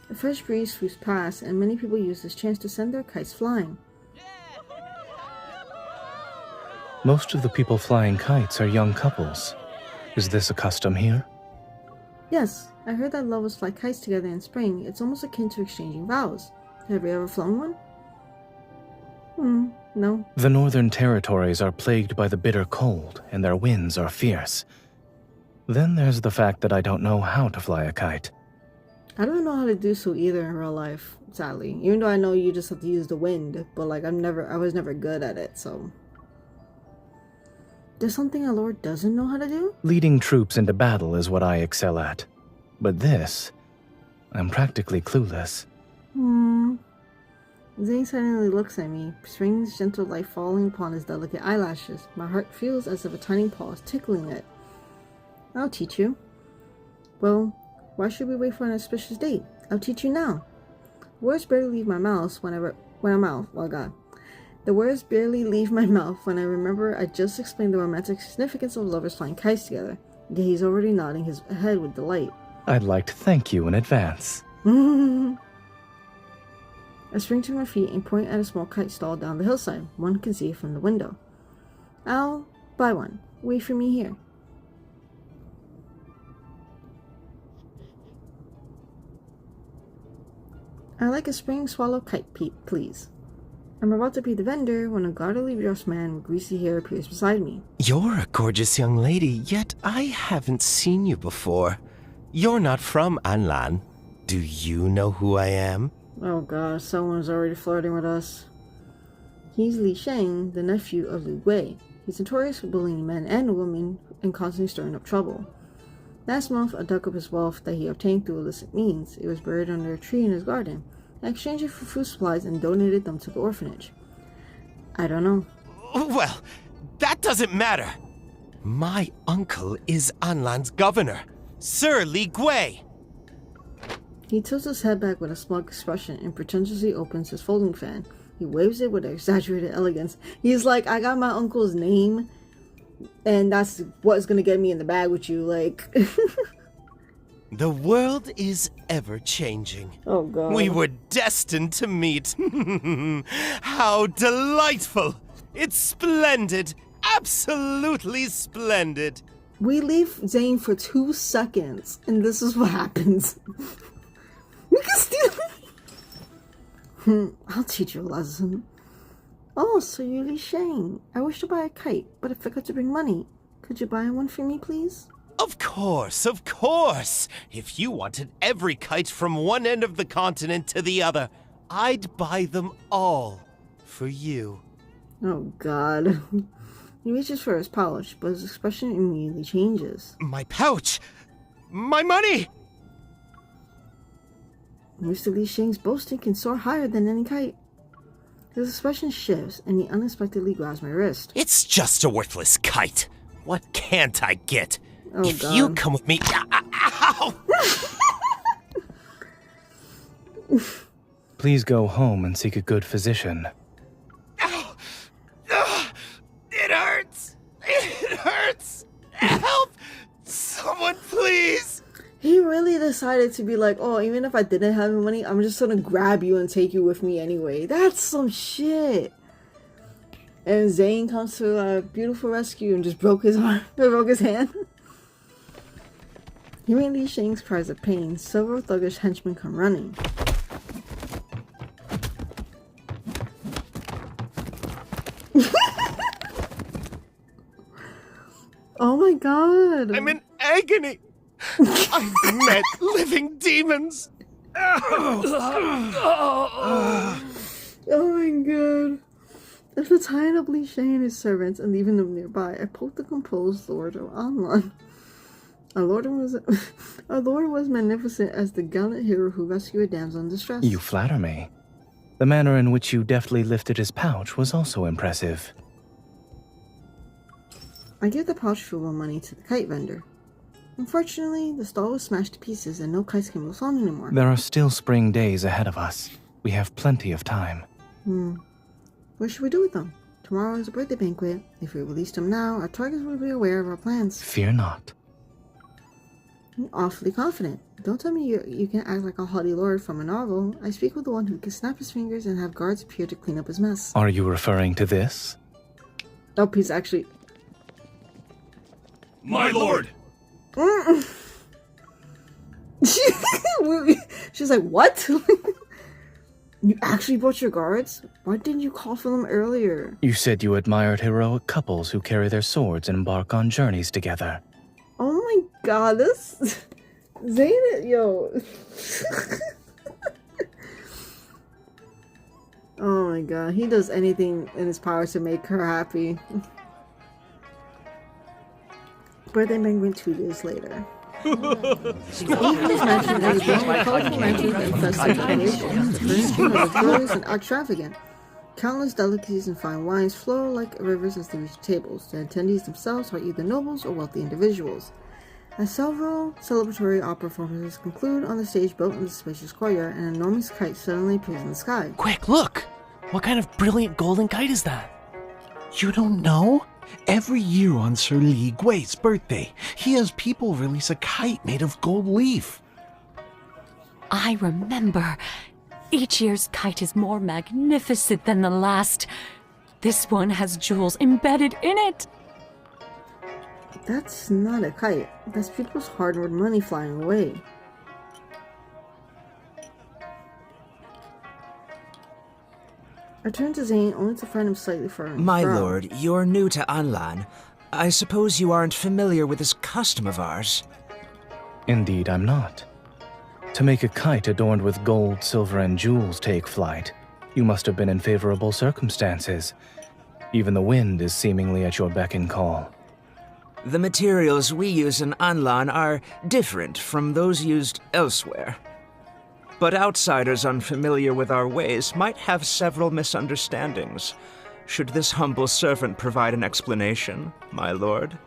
Speaker 1: A fresh breeze sweeps past, and many people use this chance to send their kites flying.
Speaker 2: Most of the people flying kites are young couples. Is this a custom here?
Speaker 1: Yes, I heard that lovers fly kites together in spring. It's almost akin to exchanging vows. Have you ever flown one? No.
Speaker 2: The northern territories are plagued by the bitter cold, and their winds are fierce. Then there's the fact that I don't know how to fly a kite.
Speaker 1: I don't know how to do so either in real life, sadly. Even though I know you just have to use the wind, but like I was never good at it, so. There's something our Lord doesn't know how to do?
Speaker 2: Leading troops into battle is what I excel at. But this, I'm practically clueless.
Speaker 1: Zayne suddenly looks at me, spring's gentle light falling upon his delicate eyelashes. My heart feels as if a tiny paw is tickling it. I'll teach you. Well, why should we wait for an auspicious date? I'll teach you now. Words barely leave my mouth The words barely leave my mouth when I remember I just explained the romantic significance of lovers flying kites together. Yet he's already nodding his head with delight.
Speaker 2: I'd like to thank you in advance.
Speaker 1: I spring to my feet and point at a small kite stall down the hillside. One can see it from the window. I'll buy one. Wait for me here. I'd like a spring swallow kite, please. I'm about to be the vendor when a gaudily dressed man with greasy hair appears beside me.
Speaker 6: You're a gorgeous young lady, yet I haven't seen you before. You're not from Anlan. Do you know who I am?
Speaker 1: Oh god, someone's already flirting with us. He's Li Sheng, the nephew of Lu Gui. He's notorious for bullying men and women and constantly stirring up trouble. Last month, I dug up his wealth that he obtained through illicit means. It was buried under a tree in his garden. I exchanged it for food supplies and donated them to the orphanage. I don't know.
Speaker 6: Well, that doesn't matter. My uncle is Anlan's governor, Sir Li Gui.
Speaker 1: He tilts his head back with a smug expression and pretentiously opens his folding fan. He waves it with exaggerated elegance. He's like, I got my uncle's name, and that's what's gonna get me in the bag with you, like.
Speaker 6: The world is ever-changing.
Speaker 1: Oh, God.
Speaker 6: We were destined to meet. How delightful! It's splendid! Absolutely splendid!
Speaker 1: We leave Zayne for 2 seconds, and this is what happens. We can steal. I'll teach you a lesson. Oh, so you're Li Sheng. I wish to buy a kite, but I forgot to bring money. Could you buy one for me, please?
Speaker 6: Of course, of course! If you wanted every kite from one end of the continent to the other, I'd buy them all for you.
Speaker 1: Oh, God. He reaches for his pouch, but his expression immediately changes.
Speaker 6: My pouch! My money!
Speaker 1: Mr. Li Sheng's boasting can soar higher than any kite. His expression shifts, and he unexpectedly grabs my wrist.
Speaker 6: It's just a worthless kite. What can't I get?
Speaker 1: Oh,
Speaker 6: if
Speaker 1: God.
Speaker 6: you come with me... Ow!
Speaker 2: Please go home and seek a good physician.
Speaker 6: Ow! It hurts! It hurts! Help! Someone, please!
Speaker 1: He really decided to be like, oh, even if I didn't have money, I'm just gonna grab you and take you with me anyway. That's some shit. And Zayne comes to a beautiful rescue and just broke his arm, broke his hand. Hearing Li Sheng's cries of pain, several thuggish henchmen come running. Oh my god!
Speaker 6: I'm in agony! I've met living demons!
Speaker 1: Oh my god. After tying up Li Shay and his servants and leaving them nearby, I poked the composed Lord of Anlan. Our Lord was magnificent as the gallant hero who rescued a damsel in distress.
Speaker 2: You flatter me. The manner in which you deftly lifted his pouch was also impressive.
Speaker 1: I gave the pouch full of money to the kite vendor. Unfortunately, the stall was smashed to pieces and no kites can be flown anymore.
Speaker 2: There are still spring days ahead of us. We have plenty of time.
Speaker 1: What should we do with them? Tomorrow is a birthday banquet. If we release them now, our targets will be aware of our plans.
Speaker 2: Fear not.
Speaker 1: I'm awfully confident. Don't tell me you can act like a haughty lord from a novel. I speak with the one who can snap his fingers and have guards appear to clean up his mess.
Speaker 2: Are you referring to this?
Speaker 1: Oh, he's actually...
Speaker 3: My lord!
Speaker 1: She's like, what? You actually brought your guards? Why didn't you call for them earlier?
Speaker 2: You said you admired heroic couples who carry their swords and embark on journeys together.
Speaker 1: Oh my god, this... Zayne, yo. Oh my god, he does anything in his power to make her happy. Birthday banquet 2 days later. Eagles mansion is a colorful mansion that infested decorations. The furniture is glorious and extravagant. Countless delicacies and fine wines flow like rivers as they reach tables. The attendees themselves are either nobles or wealthy individuals. As several celebratory opera performances conclude on the stage built in the spacious courtyard, an enormous kite suddenly appears in the sky.
Speaker 7: Quick, look! What kind of brilliant golden kite is that?
Speaker 5: You don't know? Every year on Sir Li Gui's birthday, he has people release a kite made of gold leaf.
Speaker 8: I remember. Each year's kite is more magnificent than the last. This one has jewels embedded in it.
Speaker 1: That's not a kite. That's people's hard-earned money flying away. I turned to Zayne only to find him slightly furrowing.
Speaker 9: My lord, you're new to Anlan. I suppose you aren't familiar with this custom of ours.
Speaker 2: Indeed, I'm not. To make a kite adorned with gold, silver, and jewels take flight, you must have been in favorable circumstances. Even the wind is seemingly at your beck and call.
Speaker 9: The materials we use in Anlan are different from those used elsewhere. But outsiders unfamiliar with our ways might have several misunderstandings. Should this humble servant provide an explanation, my lord?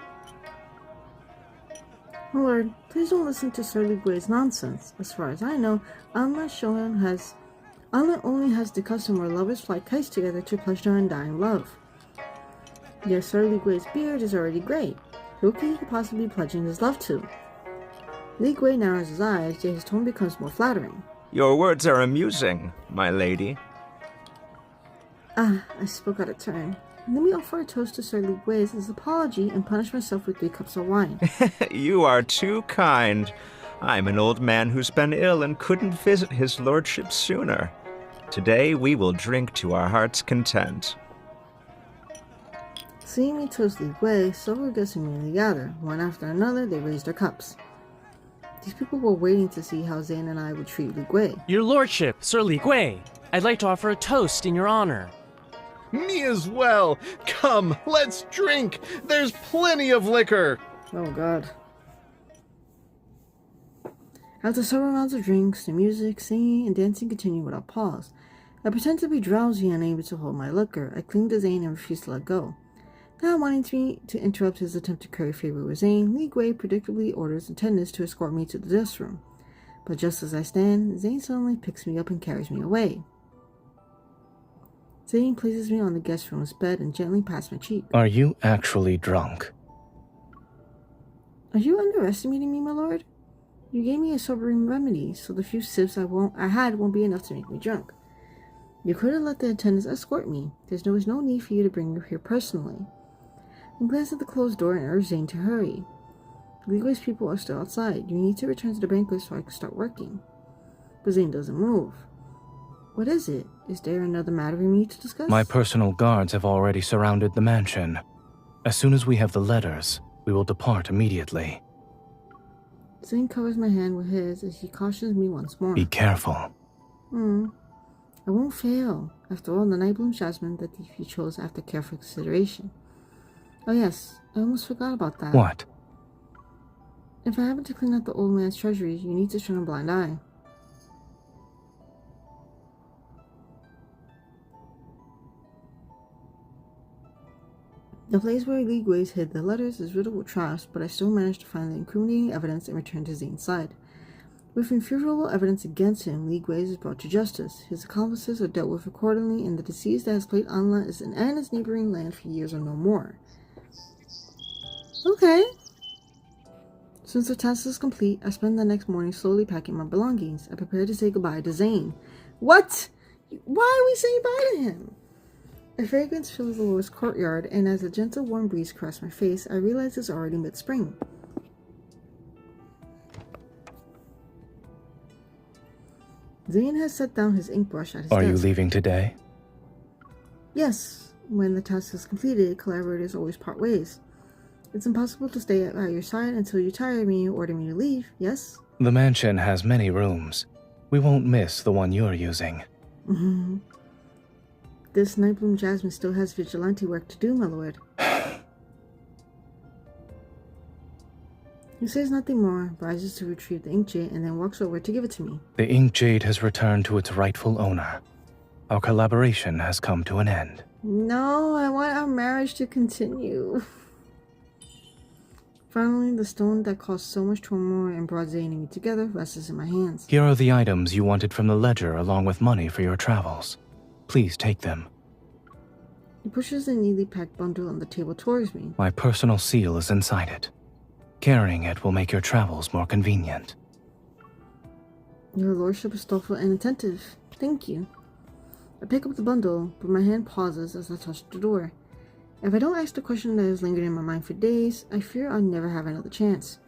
Speaker 1: My lord, please don't listen to Sir Li Gui's nonsense. As far as I know, Anlan only has the custom where lovers fly kites together to pledge their undying love. Yes, Sir Li Gui's beard is already great. Who can he possibly be pledging his love to? Li Gui narrows his eyes, yet his tone becomes more flattering.
Speaker 9: Your words are amusing, my lady.
Speaker 1: I spoke out of turn. Let me offer a toast to Sir Li Gui as his apology and punish myself with 3 cups of wine.
Speaker 9: You are too kind. I'm an old man who's been ill and couldn't visit his lordship sooner. Today we will drink to our heart's content.
Speaker 1: Seeing me toast Li Gui, several guests immediately gathered. One after another, they raised their cups. These people were waiting to see how Zayne and I would treat Li Gui.
Speaker 7: Your lordship, Sir Li Gui, I'd like to offer a toast in your honor.
Speaker 10: Me as well. Come, let's drink. There's plenty of liquor.
Speaker 1: Oh god. After several rounds of drinks, the music, singing, and dancing continued without pause. I pretended to be drowsy and unable to hold my liquor. I clinged to Zayne and refused to let go. Not wanting me to interrupt his attempt to curry favor with Zayne, Li Gui predictably orders attendants to escort me to the guest room. But just as I stand, Zayne suddenly picks me up and carries me away. Zayne places me on the guest room's bed and gently pats my cheek.
Speaker 2: Are you actually drunk?
Speaker 1: Are you underestimating me, my lord? You gave me a sobering remedy, so the few sips I had won't be enough to make me drunk. You could have let the attendants escort me. There's no need for you to bring me here personally. I glanced at the closed door and urged Zayne to hurry. Li Gui's people are still outside. You need to return to the banquet so I can start working. But Zayne doesn't move. What is it? Is there another matter we need to discuss?
Speaker 2: My personal guards have already surrounded the mansion. As soon as we have the letters, we will depart immediately.
Speaker 1: Zayne covers my hand with his as he cautions me once more.
Speaker 2: Be careful.
Speaker 1: I I won't fail. After all, the night bloom jasmine that you chose after careful consideration. Oh yes, I almost forgot about that.
Speaker 2: What?
Speaker 1: If I happen to clean up the old man's treasury, you need to turn a blind eye. The place where Leagueways hid the letters is riddled with traps, but I still managed to find the incriminating evidence and return to Zayne's side. With infuriable evidence against him, Leagueways is brought to justice. His accomplices are dealt with accordingly, and the deceased that has played Anla is in Anna's neighboring land for years or no more. Okay. Since the task is complete, I spend the next morning slowly packing my belongings. I prepare to say goodbye to Zayne. What? Why are we saying bye to him? A fragrance fills the lord's courtyard, and as a gentle warm breeze crosses my face, I realize it's already mid-spring. Zayne has set down his ink brush at his desk.
Speaker 2: Are you leaving today?
Speaker 1: Yes. When the task is completed, collaborators always part ways. It's impossible to stay at your side until you tire me and order me to leave, yes?
Speaker 2: The mansion has many rooms. We won't miss the one you're using.
Speaker 1: This Nightbloom Jasmine still has vigilante work to do, my lord. He says nothing more, rises to retrieve the ink jade, and then walks over to give it to me.
Speaker 2: The ink jade has returned to its rightful owner. Our collaboration has come to an end.
Speaker 1: No, I want our marriage to continue. Finally, the stone that caused so much turmoil and brought Zayne and me together rests in my hands.
Speaker 2: Here are the items you wanted from the ledger along with money for your travels. Please take them.
Speaker 1: He pushes the neatly packed bundle on the table towards me.
Speaker 2: My personal seal is inside it. Carrying it will make your travels more convenient.
Speaker 1: Your lordship is thoughtful and attentive. Thank you. I pick up the bundle, but my hand pauses as I touch the door. If I don't ask the question that has lingered in my mind for days, I fear I'll never have another chance.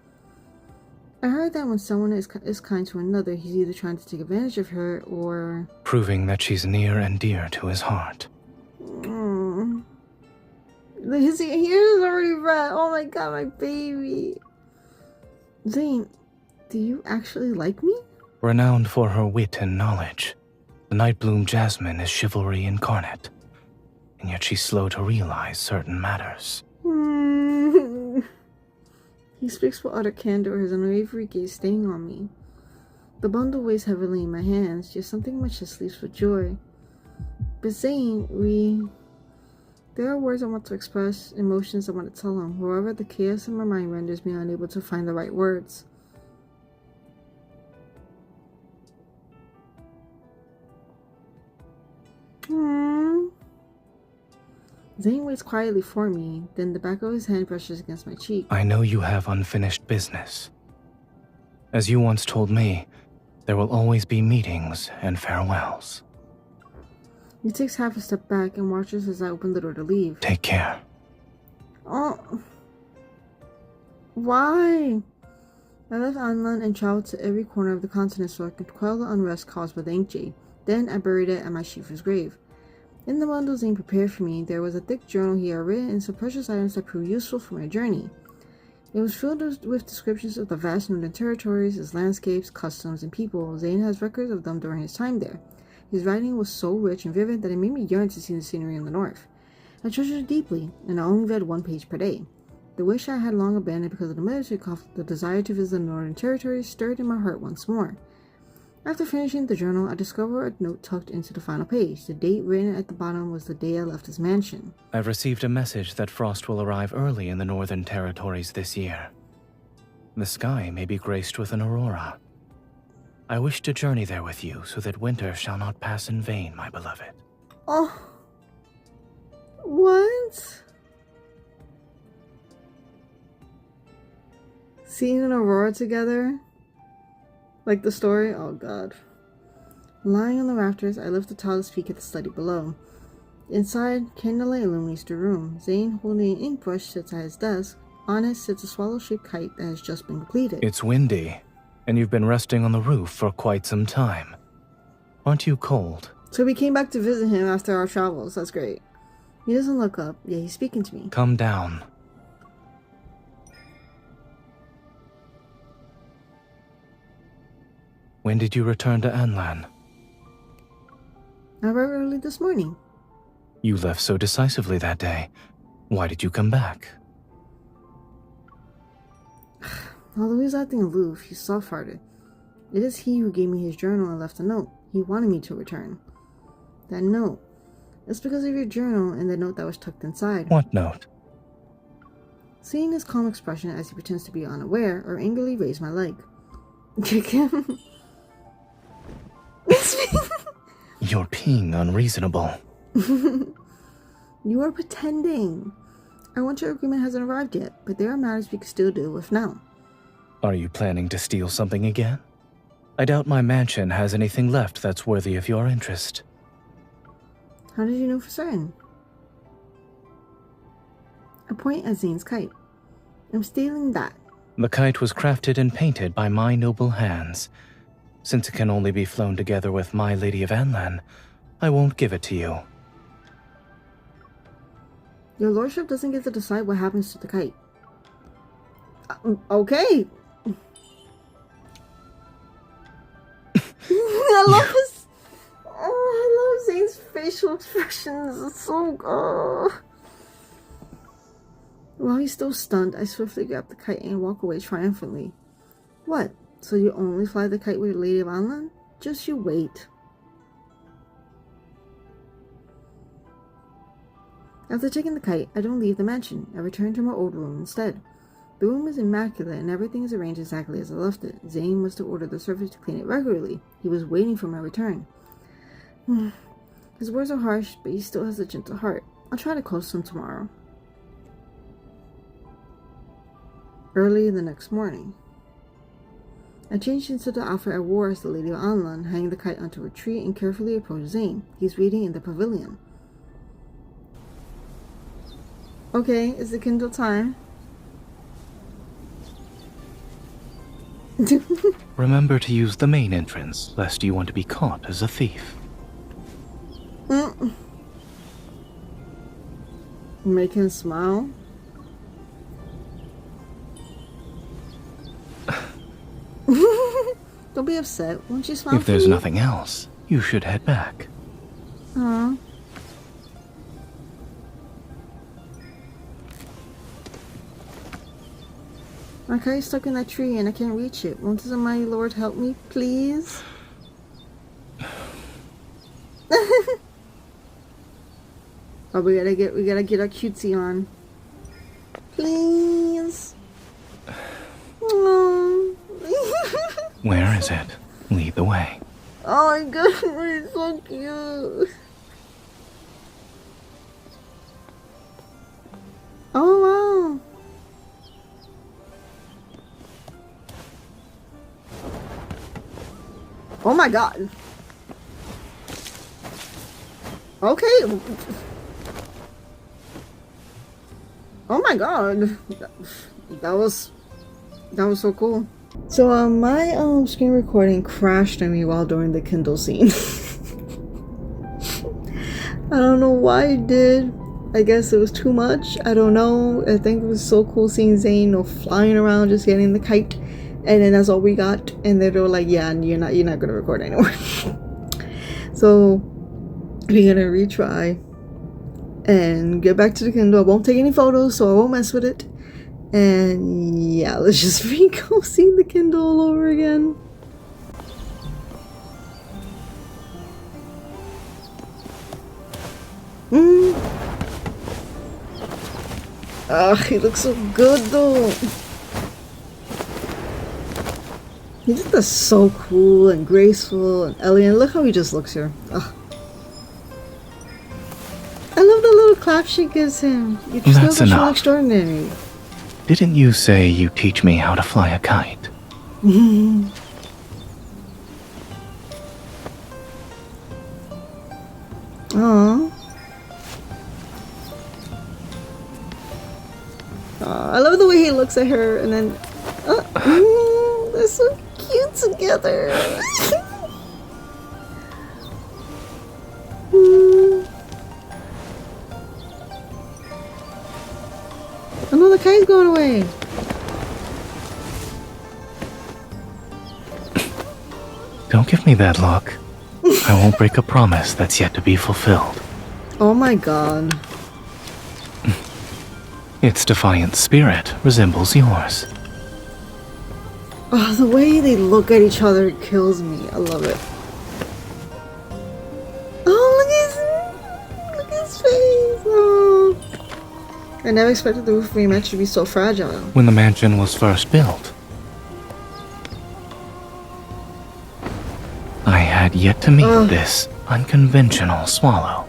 Speaker 1: I heard that when someone is kind to another, he's either trying to take advantage of her or...
Speaker 2: proving that she's near and dear to his heart.
Speaker 1: His ear is already red. Oh my god, my baby. Zayne, do you actually like me?
Speaker 2: Renowned for her wit and knowledge, the Nightbloom Jasmine is chivalry incarnate. And yet she's slow to realize certain matters.
Speaker 1: He speaks with utter candor, his unwavering gaze staying on me. The bundle weighs heavily in my hands, yet something in my chest sleeps with joy. But Zayne, there are words I want to express, emotions I want to tell him. However, the chaos in my mind renders me unable to find the right words. Zayne waits quietly for me, then the back of his hand brushes against my cheek.
Speaker 2: I know you have unfinished business. As you once told me, there will always be meetings and farewells.
Speaker 1: He takes half a step back and watches as I open the door to leave.
Speaker 2: Take care.
Speaker 1: Oh. Why? I left Anlan and traveled to every corner of the continent so I could quell the unrest caused by the ink jade. Then I buried it at my chief's grave. In the bundle Zayne prepared for me, there was a thick journal he had written and some precious items that proved useful for my journey. It was filled with descriptions of the vast northern territories, its landscapes, customs, and people. Zayne has records of them during his time there. His writing was so rich and vivid that it made me yearn to see the scenery in the north. I treasured it deeply, and I only read one page per day. The wish I had long abandoned because of the military conflict, the desire to visit the northern territories stirred in my heart once more. After finishing the journal, I discovered a note tucked into the final page. The date written at the bottom was the day I left his mansion.
Speaker 2: I've received a message that Frost will arrive early in the northern territories this year. The sky may be graced with an aurora. I wish to journey there with you so that winter shall not pass in vain, my beloved.
Speaker 1: Oh. What? Seeing an aurora together? Like the story? Oh god. Lying on the rafters, I lift the tallest peak at the study below. Inside, candlelight illuminates the room. Zayne, holding an ink brush, sits at his desk. On it sits a swallow-shaped kite that has just been completed.
Speaker 2: It's windy, and you've been resting on the roof for quite some time. Aren't you cold?
Speaker 1: So we came back to visit him after our travels. That's great. He doesn't look up, yet he's speaking to me.
Speaker 2: Come down. When did you return to Anlan?
Speaker 1: I arrived early this morning.
Speaker 2: You left so decisively that day. Why did you come back?
Speaker 1: Although he was acting aloof, he's soft-hearted. It is he who gave me his journal and left a note. He wanted me to return. That note. It's because of your journal and the note that was tucked inside.
Speaker 2: What note?
Speaker 1: Seeing his calm expression as he pretends to be unaware, or angrily raised my leg. Kick him.
Speaker 2: You're being unreasonable.
Speaker 1: You are pretending. Our winter agreement hasn't arrived yet, but there are matters we can still deal with now.
Speaker 2: Are you planning to steal something again? I doubt my mansion has anything left that's worthy of your interest.
Speaker 1: How did you know for certain? I point at Zayne's kite. I'm stealing that.
Speaker 2: The kite was crafted and painted by my noble hands. Since it can only be flown together with my Lady of Anlan, I won't give it to you.
Speaker 1: Your lordship doesn't get to decide what happens to the kite. Okay. I love his... Oh, I love Zayne's facial expressions. It's so... While he's still stunned, I swiftly grab the kite and walk away triumphantly. What? So you only fly the kite with Lady of Anlan? Just you wait. After taking the kite, I don't leave the mansion. I return to my old room instead. The room is immaculate and everything is arranged exactly as I left it. Zayne must have ordered the servants to clean it regularly. He was waiting for my return. His words are harsh, but he still has a gentle heart. I'll try to close him tomorrow. Early the next morning, I changed into the outfit I wore as the Lady of Anlan, hang the kite onto a tree, and carefully approach Zayne. He's reading in the pavilion. Okay, it's the Kindle time.
Speaker 2: Remember to use the main entrance, lest you want to be caught as a thief.
Speaker 1: Make him smile. Don't be upset. Won't you smile?
Speaker 2: If there's nothing else, you should head back.
Speaker 1: Aww. My kite's stuck in that tree and I can't reach it. Won't the mighty Lord help me, please? Oh, we gotta get our cutesy on. Please. Aww.
Speaker 2: Where is it? Lead the way.
Speaker 1: Oh my god, it's so cute. Oh wow. Oh my god. Okay. Oh my god. That was so cool. So my screen recording crashed on me while doing the Kindle scene. I don't know why it did. I guess it was too much. I don't know. I think it was so cool seeing Zayne flying around just getting the kite, and then that's all we got. And they were like, "Yeah, you're not gonna record anymore." So we're gonna retry and get back to the Kindle. I won't take any photos, so I won't mess with it. And yeah, let's just go see the Kindle all over again. He looks so good though. He just looks so cool and graceful and elegant. Look how he just looks here. Ugh. I love the little clap she gives him. You just
Speaker 2: That's
Speaker 1: know so
Speaker 2: enough.
Speaker 1: extraordinary.
Speaker 2: Didn't you say you teach me how to fly a kite?
Speaker 1: Aww. I love the way he looks at her and then they're so cute together. Oh no, the kite's going away.
Speaker 2: Don't give me that look. I won't break a promise that's yet to be fulfilled.
Speaker 1: Oh my god.
Speaker 2: Its defiant spirit resembles yours.
Speaker 1: Oh, the way they look at each other kills me. I love it. Oh, look at his face. Oh. I never expected the roof rematch to be so fragile.
Speaker 2: When the mansion was first built, I had yet to meet this unconventional swallow.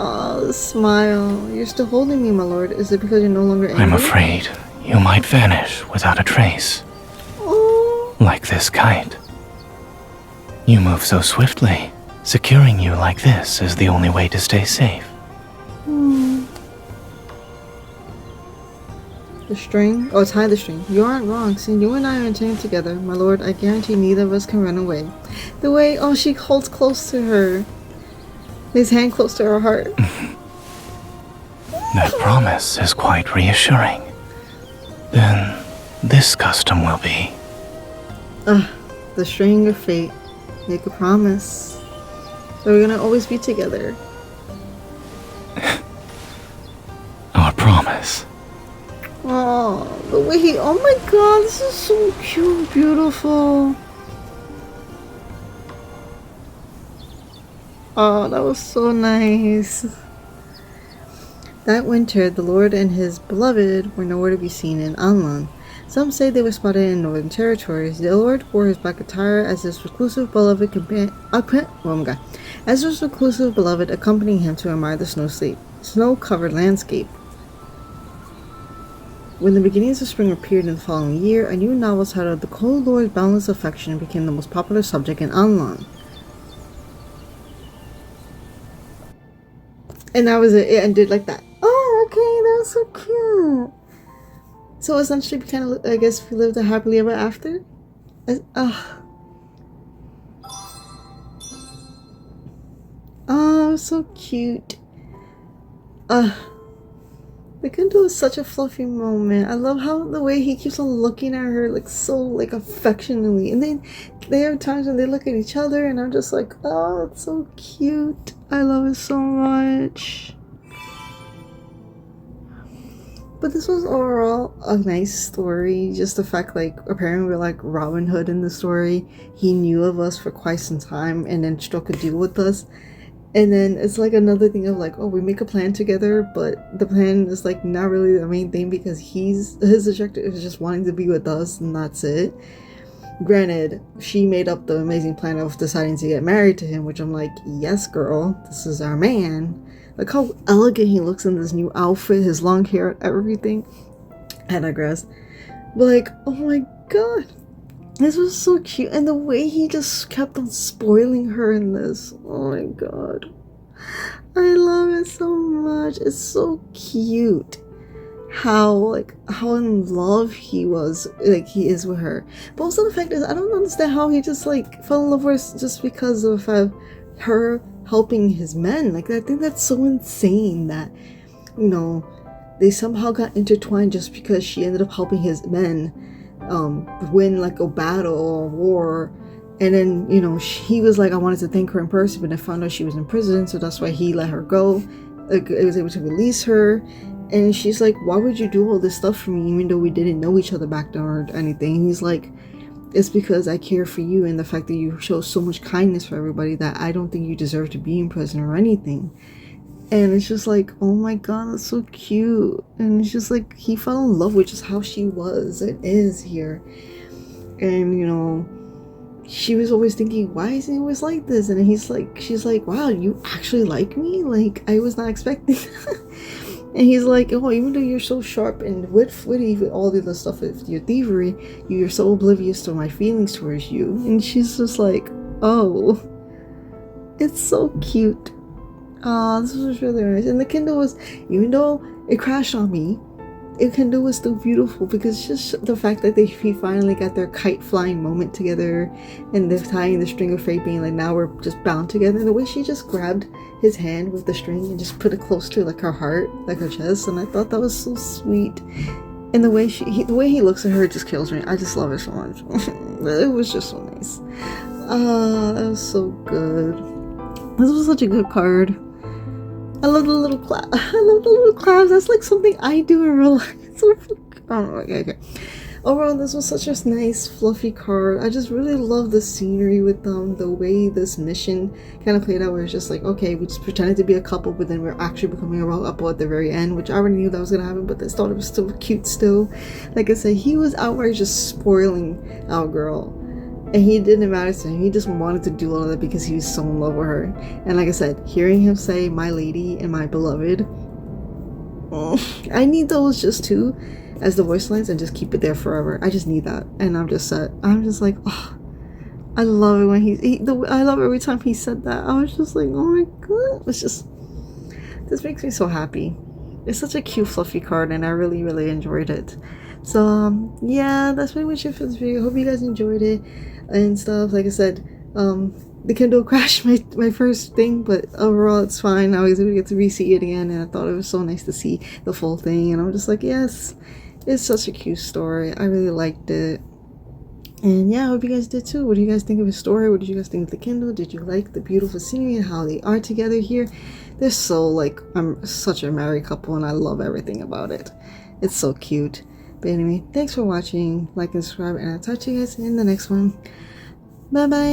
Speaker 1: Oh, the smile. You're still holding me, my lord. Is it because you're no longer angry?
Speaker 2: I'm afraid you might vanish without a trace.
Speaker 1: Oh.
Speaker 2: Like this kite. You move so swiftly. Securing you like this is the only way to stay safe.
Speaker 1: The string? Oh, tie the string. You aren't wrong. Since you and I are intending together, my lord, I guarantee neither of us can run away. The way, oh, she holds close to her. His hand close to her heart.
Speaker 2: That promise is quite reassuring. Then this custom will be.
Speaker 1: The string of fate. Make a promise. So we're gonna always be together.
Speaker 2: Our promise.
Speaker 1: Oh, the way he, oh my god, this is so cute, beautiful. Oh, that was so nice. That winter, the Lord and his beloved were nowhere to be seen in Anlan. Some say they were spotted in northern territories. The Lord wore his black attire as his reclusive beloved accompanying him to admire the snow-covered landscape. When the beginnings of spring appeared in the following year, a new novel titled The Cold Lord's Boundless Affection became the most popular subject in Anlan. And that was it. It ended like that. Oh, okay, that was so cute. So essentially, we kind of, I guess, we lived a happily ever after. Oh, so cute. The Kindle is such a fluffy moment. I love how the way he keeps on looking at her like so like affectionately, and then there are times when they look at each other and I'm just like, oh, it's so cute. I love it so much. But this was overall a nice story. Just the fact, like, apparently we're like Robin Hood in the story. He knew of us for quite some time and then struck a deal with us. And then it's like another thing of like, oh, we make a plan together, but the plan is like not really the main thing because his objective is just wanting to be with us and that's it. Granted, she made up the amazing plan of deciding to get married to him, which I'm like, yes, girl, this is our man. Like how elegant he looks in this new outfit, his long hair, everything. I digress. But like, oh my god. This was so cute, and the way he just kept on spoiling her in this. Oh my god. I love it so much. It's so cute. How in love he was, like he is with her. But also the fact is, I don't understand how he just like fell in love with her just because of her helping his men. Like, I think that's so insane that, you know, they somehow got intertwined just because she ended up helping his men win like a battle or a war. And then, you know, he was like, I wanted to thank her in person, but I found out she was in prison, so that's why he let her go. Like, I was able to release her. And she's like, why would you do all this stuff for me even though we didn't know each other back then or anything? And he's like, it's because I care for you and the fact that you show so much kindness for everybody that I don't think you deserve to be in prison or anything. And it's just like, oh my god, that's so cute. And it's just like, he fell in love with just how she was and is here. And, you know, she was always thinking, why is he always like this? And she's like, wow, you actually like me? Like, I was not expecting And he's like, oh, even though you're so sharp and witty with all the other stuff with your thievery, you're so oblivious to my feelings towards you. And she's just like, oh, it's so cute. Oh, this was really nice. And the Kindle was, even though it crashed on me, the Kindle was still beautiful because just the fact that he finally got their kite flying moment together and they're tying the string of fate being like, now we're just bound together. And the way she just grabbed his hand with the string and just put it close to like her heart, like her chest. And I thought that was so sweet. And the way the way he looks at her just kills me. I just love it so much. It was just so nice. Ah, that was so good. This was such a good card. I love the little clap. I love the little claps. That's like something I do in real life. So, oh, okay. Overall, this was such a nice, fluffy card. I just really love the scenery with them, the way this mission kind of played out, where it's just like, okay, we just pretended to be a couple, but then we're actually becoming a real couple at the very end, which I already knew that was gonna happen, but I thought it was still cute still. Like I said, he was outright just spoiling our girl. And he didn't matter to him. He just wanted to do all of that because he was so in love with her. And like I said, hearing him say, my lady and my beloved, I need those just too as the voice lines and just keep it there forever. I just need that. And I'm just set. I'm just like, oh, I love it when I love every time he said that. I was just like, oh my god. It's just, this makes me so happy. It's such a cute, fluffy card, and I really, really enjoyed it. So, yeah, that's pretty much it for this video. Hope you guys enjoyed it and stuff. Like I said, the Kindle crashed my first thing, but overall it's fine. I was able to get to re-see it again, and I thought it was so nice to see the full thing, and I'm just like, yes, it's such a cute story. I really liked it. And yeah, I hope you guys did too. What do you guys think of the story? What did you guys think of the Kindle? Did you like the beautiful scenery and how they are together here? They're so like, I'm such a married couple, and I love everything about it. It's so cute. But anyway, thanks for watching. Like and subscribe, and I'll talk to you guys in the next one. Bye bye.